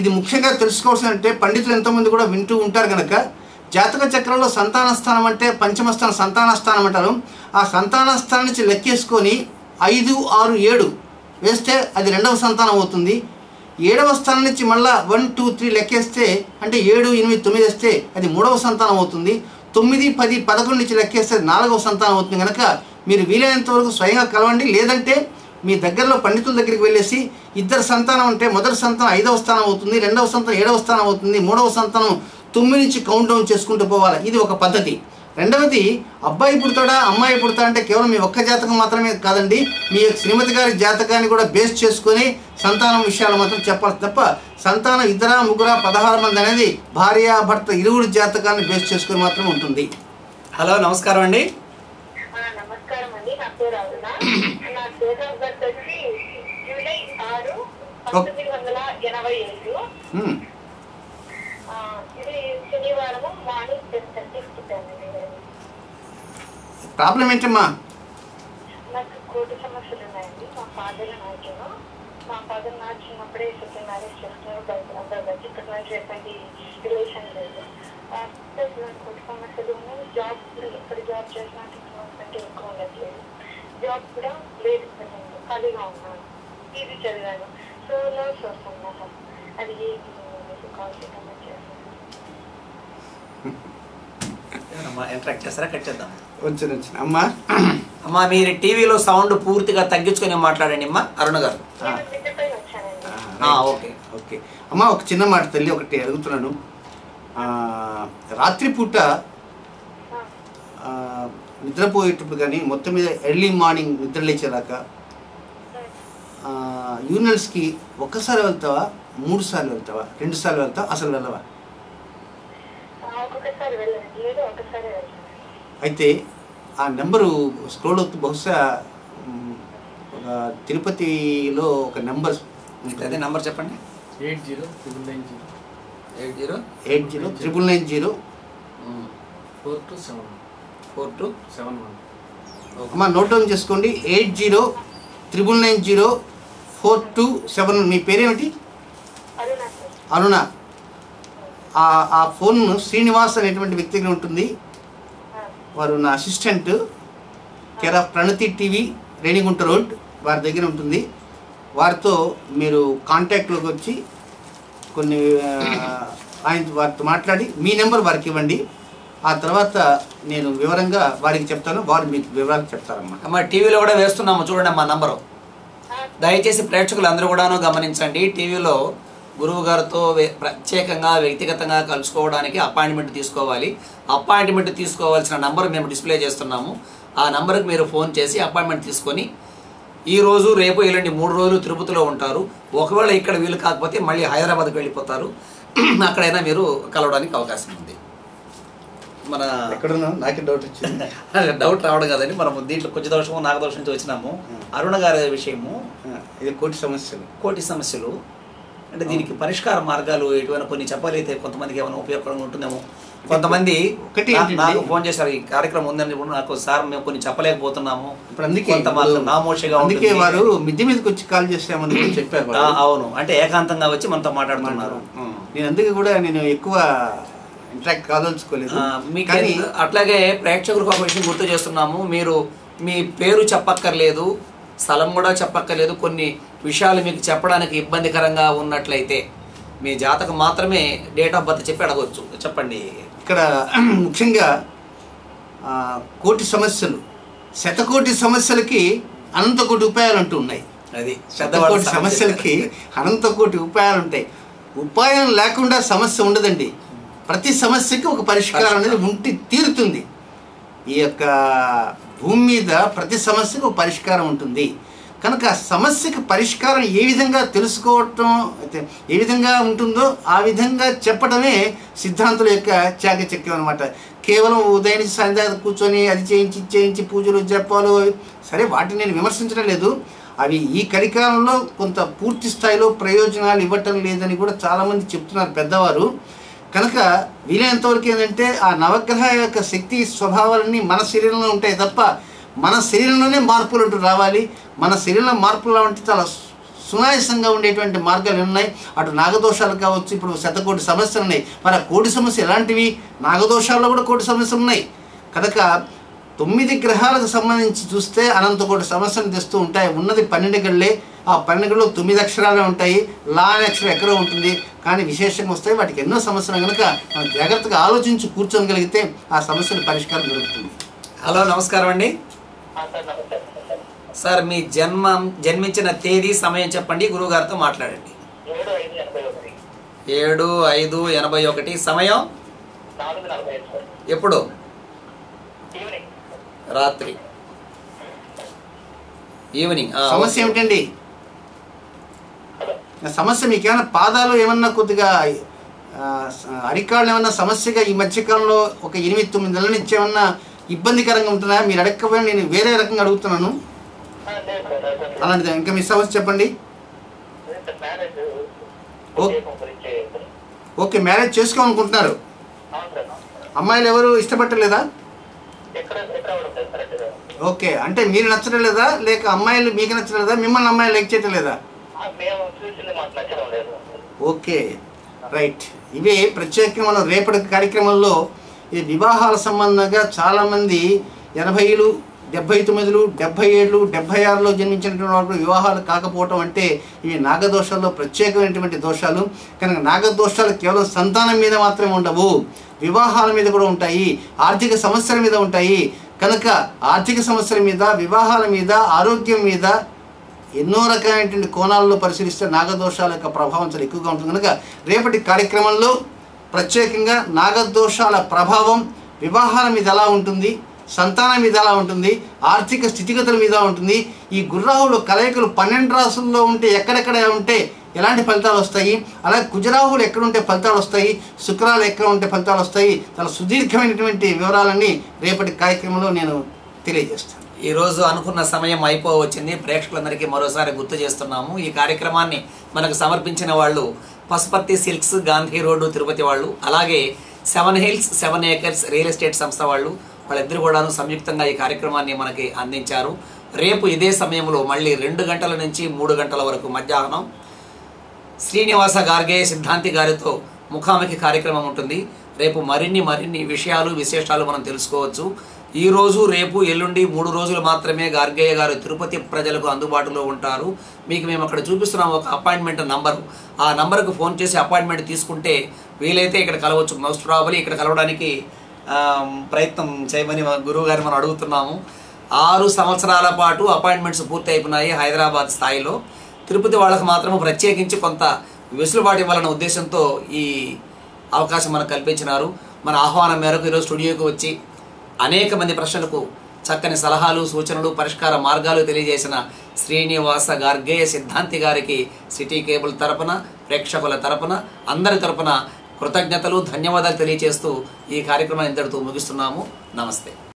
ఇది ముఖ్యంగా తెలుసుకోవాల్సిందంటే పండితులు ఎంతోమంది కూడా వింటూ ఉంటారు కనుక, జాతక చక్రంలో సంతాన స్థానం అంటే పంచమ స్థానం సంతాన స్థానం అంటారు. ఆ సంతాన స్థానం నుంచి లెక్కేసుకొని 5, 6, 7 వేస్తే అది 2వ సంతానం అవుతుంది. 7వ స్థానం నుంచి మళ్ళీ 1, 2, 3 లెక్కేస్తే అంటే 7, 8, 9 వేస్తే అది 3వ సంతానం అవుతుంది. 9, 10, 11 నుంచి లెక్కేస్తే 4వ సంతానం అవుతుంది. కనుక మీరు వీలైనంత వరకు స్వయంగా కలవండి. లేదంటే మీ దగ్గరలో పండితుల దగ్గరికి వెళ్ళేసి ఇద్దరు సంతానం అంటే మొదటి సంతానం 5వ స్థానం అవుతుంది, 2వ సంతానం 7వ స్థానం అవుతుంది, 3వ సంతానం 9 నుంచి కౌంట్ డౌన్ చేసుకుంటూ పోవాలి. ఇది ఒక పద్ధతి. రెండవది, అబ్బాయి పుడతాడా అమ్మాయి పుడతాడా అంటే కేవలం మీ ఒక్క జాతకం మాత్రమే కాదండి, మీ శ్రీమతి గారి జాతకాన్ని కూడా బేస్ చేసుకొని సంతానం విషయాలు మాత్రం చెప్పాలి తప్ప సంతానం 2, 3, 16 మంది అనేది భార్య భర్త ఇరువురు జాతకాన్ని బేస్ చేసుకొని మాత్రం ఉంటుంది. హలో, నమస్కారం అండి. నమస్కారం అండి, నా పేరు అరుణ. నా డేట్ ఆఫ్ బర్త్ వచ్చి జూలై 6, 1985. ఇది శనివారం మార్నింగ్ 10:30 పుట్టానండి. ప్రాబ్లం ఏంటమ్మా? నాకు కోటి సమస్యలు ఉన్నాయండి. మా ఫాదర్ నా చిన్నప్పుడే సెకండ్ మ్యారేజ్ చేస్తున్నారు. అందరూ వచ్చి ఇక్కడ నుంచి ఎటువంటి రిలేషన్ లేదు. కోటి సమస్యలు ఉన్నాయి. జాబ్ ఎక్కడ జాబ్ చేసినా 6 months కంటే ఎక్కువ ఉండట్లేదు. జాబ్ కూడా లేదు, ఖాళీగా ఉన్నాను. ఇది చదివాను. సో నర్వ్స్ వస్తున్నాను. అది కాల్ చేయడం చేస్తాను. ఇంటరాక్ట్ చేస్తారా? కట్ చేద్దాం. వచ్చిన అమ్మా అమ్మా, మీరు టీవీలో సౌండ్ పూర్తిగా తగ్గించుకొని మాట్లాడండి అమ్మా. అరుణ గారు. ఓకే ఓకే అమ్మా, ఒక చిన్న మాట తల్లి, ఒకటి అడుగుతున్నాను. రాత్రిపూట నిద్రపోయేటప్పుడు కానీ మొత్తం మీద ఎర్లీ మార్నింగ్ నిద్ర లేచేదాకా యూనివర్స్కి ఒక్కసారి వెళ్తావా, 3 సార్లు వెళ్తావా, 2 సార్లు వెళ్తావా, అసలు వెళ్ళవా? అయితే ఆ నెంబరు స్క్రోల్ అవుతూ బహుశా ఒక తిరుపతిలో ఒక నెంబర్ అదే నెంబర్ చెప్పండి. 80 990 4271. అమ్మా, నోట్ డౌన్ చేసుకోండి. 80 990 4271. మీ పేరేమిటి? అరుణ. ఆ ఫోన్ శ్రీనివాస్ అనేటువంటి వ్యక్తి దగ్గర ఉంటుంది. వారు నా assistant, care of Pranathi TV, Renigunta road, వారి దగ్గర ఉంటుంది. వారితో మీరు కాంటాక్ట్లోకి వచ్చి కొన్ని వారితో మాట్లాడి మీ నెంబర్ వారికి ఇవ్వండి. ఆ తర్వాత నేను వివరంగా వారికి చెప్తాను, వారు మీకు వివరాలు చెప్తారమ్మా. అమ్మ, టీవీలో కూడా వేస్తున్నాము చూడండి అమ్మా నంబరు. దయచేసి ప్రేక్షకులు అందరూ కూడాను గమనించండి. టీవీలో గురువు గారితో ప్రత్యేకంగా వ్యక్తిగతంగా కలుసుకోవడానికి అపాయింట్మెంట్ తీసుకోవాలి. అపాయింట్మెంట్ తీసుకోవాల్సిన నంబర్ మేము డిస్ప్లే చేస్తున్నాము. ఆ నంబర్కి మీరు ఫోన్ చేసి అపాయింట్మెంట్ తీసుకొని ఈరోజు రేపు ఎల్లుండి 3 రోజులు తిరుపతిలో ఉంటారు. ఒకవేళ ఇక్కడ వీలు కాకపోతే మళ్ళీ హైదరాబాద్కి వెళ్ళిపోతారు. అక్కడైనా మీరు కలవడానికి అవకాశం ఉంది. మన ఎక్కడున్నా నాకే డౌట్ వచ్చింది. డౌట్ రావడం కదండి, మనం దీంట్లో కొంచెం దోషము నాగదోషం నుంచి వచ్చినాము. అరుణ గారి విషయము ఇది కోటి సమస్యలు అంటే దీనికి పరిష్కార మార్గాలు ఎటువంటి కొన్ని చెప్పగలిగితే కొంతమందికి ఏమైనా ఉపయోగకరంగా ఉంటుందేమో. కొంతమంది నాకు ఫోన్ చేశారు, ఈ కార్యక్రమం ఉందని నాకు సార్ మేము కొన్ని చెప్పలేకపోతున్నాము, అందుకే వారు మిద్ది మీదకి వచ్చి కాల్ చేసామని చెప్పారు. అవును, అంటే ఏకాంతంగా వచ్చి మనతో మాట్లాడుతున్నారు. నేను అందుకే కూడా నేను ఎక్కువ ఇంటరాక్ట్ కాదలుచుకోలేదు. అట్లాగే ప్రేక్షకులకు ఒక విషయం గుర్తు చేస్తున్నాము. మీరు మీ పేరు చెప్పక్కర్లేదు, స్థలం కూడా చెప్పక్కర్లేదు. కొన్ని విషయాలు మీకు చెప్పడానికి ఇబ్బందికరంగా ఉన్నట్లయితే మీ జాతకం మాత్రమే డేట్ ఆఫ్ బర్త్ చెప్పి అడగవచ్చు. చెప్పండి. ఇక్కడ ముఖ్యంగా కోటి సమస్యలు, శతకోటి సమస్యలకి అనంత కోటి ఉపాయాలు అంటూ ఉన్నాయి. అది శతకోటి సమస్యలకి అనంత కోటి ఉపాయాలు ఉంటాయి. ఉపాయం లేకుండా సమస్య ఉండదండి. ప్రతి సమస్యకి ఒక పరిష్కారం అనేది ఉండి తీరుతుంది. ఈ యొక్క భూమి మీద ప్రతి సమస్యకు ఒక పరిష్కారం ఉంటుంది. కనుక ఆ సమస్యకు పరిష్కారం ఏ విధంగా తెలుసుకోవటం ఏ విధంగా ఉంటుందో ఆ విధంగా చెప్పడమే సిద్ధాంతుల యొక్క చాకచక్యం అనమాట. కేవలం ఉదయం నుంచి సాయంత్రం కూర్చొని అది చేయించి పూజలు జపాలు సరే, వాటిని నేను విమర్శించడం లేదు. అవి ఈ కలికాలంలో కొంత పూర్తి స్థాయిలో ప్రయోజనాలు ఇవ్వటం లేదని కూడా చాలామంది చెప్తున్నారు పెద్దవారు. కనుక వీలైనంతవరకు ఏంటంటే ఆ నవగ్రహ యొక్క శక్తి స్వభావాలన్నీ మన శరీరంలో ఉంటాయి తప్ప మన శరీరంలోనే మార్పులు అంటూ రావాలి. మన శరీరంలో మార్పులు రావంటే చాలా సునాయాసంగా ఉండేటువంటి మార్గాలు ఉన్నాయి. అటు నాగదోషాలు కావచ్చు, ఇప్పుడు శతకోటి సమస్యలు ఉన్నాయి. మరి ఆ కోటి సమస్య ఎలాంటివి? నాగదోషాల్లో కూడా కోటి సమస్యలు ఉన్నాయి. కనుక 9 గ్రహాలకు సంబంధించి చూస్తే అనంత కోటి సమస్యలు తెస్తూ ఉంటాయి. ఉన్నది 12 గళ్ళే. ఆ 12 గళ్ళు 9 అక్షరాలే ఉంటాయి. లా అనే అక్షరం ఎక్కడో ఉంటుంది, కానీ విశేషంగా వస్తాయి. వాటికి ఎన్నో సమస్యలు కనుక మనం జాగ్రత్తగా ఆలోచించి కూర్చోగలిగితే ఆ సమస్యల పరిష్కారం దొరుకుతుంది. హలో, నమస్కారం అండి. సార్, మీ జన్మించిన తేదీ సమయం చెప్పండి, గురువుగారితో మాట్లాడండి. 7/5/81. సమయం ఎప్పుడు? రాత్రి, ఈవినింగ్. సమస్య ఏమిటండి? సమస్య మీకు ఏమైనా పాదాలు ఏమన్నా కొద్దిగా అరికాళ్ళు ఏమన్నా సమస్యగా ఈ మధ్యకాలంలో ఒక 8-9 నెలల నుంచి ఏమన్నా ఇబ్బందికరంగా ఉంటుందా? మీరు అడగకపోయినా నేను వేరే రకంగా అడుగుతున్నాను. అలాంటిది ఇంకా మీ సమస్య చెప్పండి. ఓకే, మ్యారేజ్ చేసుకోవాలనుకుంటున్నారు. అమ్మాయిలు ఎవరు ఇష్టపడలేదా? ఓకే, అంటే మీరు నచ్చడం లేదా, లేక అమ్మాయిలు మీకు నచ్చడం లేదా, మిమ్మల్ని అమ్మాయిలు లైక్ చేయటం లేదా? Okay, right. ఇవే ప్రత్యేకంగా మనం రేపటి కార్యక్రమంలో ఈ వివాహాల సంబంధంగా చాలామంది 80లు 79లు 77లు 76లో జన్మించినటువంటి వాళ్ళు వివాహాలు కాకపోవటం అంటే ఇవి నాగదోషాల్లో ప్రత్యేకమైనటువంటి దోషాలు. కనుక నాగదోషాలు కేవలం సంతానం మీద మాత్రమే ఉండవు, వివాహాల మీద కూడా ఉంటాయి, ఆర్థిక సమస్యల మీద ఉంటాయి. కనుక ఆర్థిక సమస్యల మీద, వివాహాల మీద, ఆరోగ్యం మీద ఎన్నో రకమైనటువంటి కోణాల్లో పరిశీలిస్తే నాగదోషాల యొక్క ప్రభావం చాలా ఎక్కువగా ఉంటుంది. కనుక రేపటి కార్యక్రమంలో ప్రత్యేకంగా నాగదోషాల ప్రభావం వివాహాల మీద ఎలా ఉంటుంది, సంతానం మీద ఎలా ఉంటుంది, ఆర్థిక స్థితిగతుల మీద ఉంటుంది, ఈ గుర్రాహులు కలయికలు 12 రాసుల్లో ఉంటే ఎక్కడెక్కడ ఉంటే ఎలాంటి ఫలితాలు వస్తాయి, అలాగే కుజరాహులు ఎక్కడ ఉంటే ఫలితాలు వస్తాయి, శుక్రాలు ఎక్కడ ఉంటే ఫలితాలు వస్తాయి, చాలా సుదీర్ఘమైనటువంటి వివరాలన్నీ రేపటి కార్యక్రమంలో నేను తెలియజేస్తాను. ఈరోజు అనుకున్న సమయం అయిపోవచ్చింది. ప్రేక్షకులందరికీ మరోసారి గుర్తు చేస్తున్నాము. ఈ కార్యక్రమాన్ని మనకు సమర్పించిన వాళ్ళు పశుపతి సిల్క్స్, గాంధీ రోడ్డు, తిరుపతి వాళ్ళు, అలాగే 7 Hills 7 Acres రియల్ ఎస్టేట్ సంస్థ వాళ్ళిద్దరు కూడాను సంయుక్తంగా ఈ కార్యక్రమాన్ని మనకి అందించారు. రేపు ఇదే సమయంలో మళ్ళీ 2 గంటల నుంచి 3 గంటల వరకు మధ్యాహ్నం శ్రీనివాస గార్గే సిద్ధాంతి గారితో ముఖాముఖి కార్యక్రమం ఉంటుంది. రేపు మరిన్ని విషయాలు విశేషాలు మనం తెలుసుకోవచ్చు. ఈ రోజు, రేపు, ఎల్లుండి 3 రోజులు మాత్రమే గార్గయ్య గారు తిరుపతి ప్రజలకు అందుబాటులో ఉంటారు. మీకు మేము అక్కడ చూపిస్తున్నాం ఒక అపాయింట్మెంట్ నంబరు. ఆ నంబర్కు ఫోన్ చేసి అపాయింట్మెంట్ తీసుకుంటే వీలైతే ఇక్కడ కలవచ్చు. మోస్ట్ ప్రాబబ్లీ ఇక్కడ కలవడానికి ప్రయత్నం చేయమని గురువు గారిని మనం అడుగుతున్నాము. 6 సంవత్సరాల పాటు అపాయింట్మెంట్స్ పూర్తి అయిపోయినాయి హైదరాబాద్ స్థాయిలో. తిరుపతి వాళ్ళకు మాత్రం ప్రత్యేకించి కొంత వెసులుబాటు ఇవ్వాలన్న ఉద్దేశంతో ఈ అవకాశం మనకు కల్పించినారు. మన ఆహ్వానం మేరకు ఈరోజు స్టూడియోకి వచ్చి అనేక మంది ప్రశ్నలకు చక్కని సలహాలు, సూచనలు, పరిష్కార మార్గాలు తెలియజేసిన శ్రీనివాస గార్గేయ సిద్ధాంతి గారికి సిటీ కేబుల్ తరపున, ప్రేక్షకుల తరపున, అందరి తరపున కృతజ్ఞతలు, ధన్యవాదాలు తెలియజేస్తూ ఈ కార్యక్రమాన్ని ఇంతటితో ముగిస్తున్నాము. నమస్తే.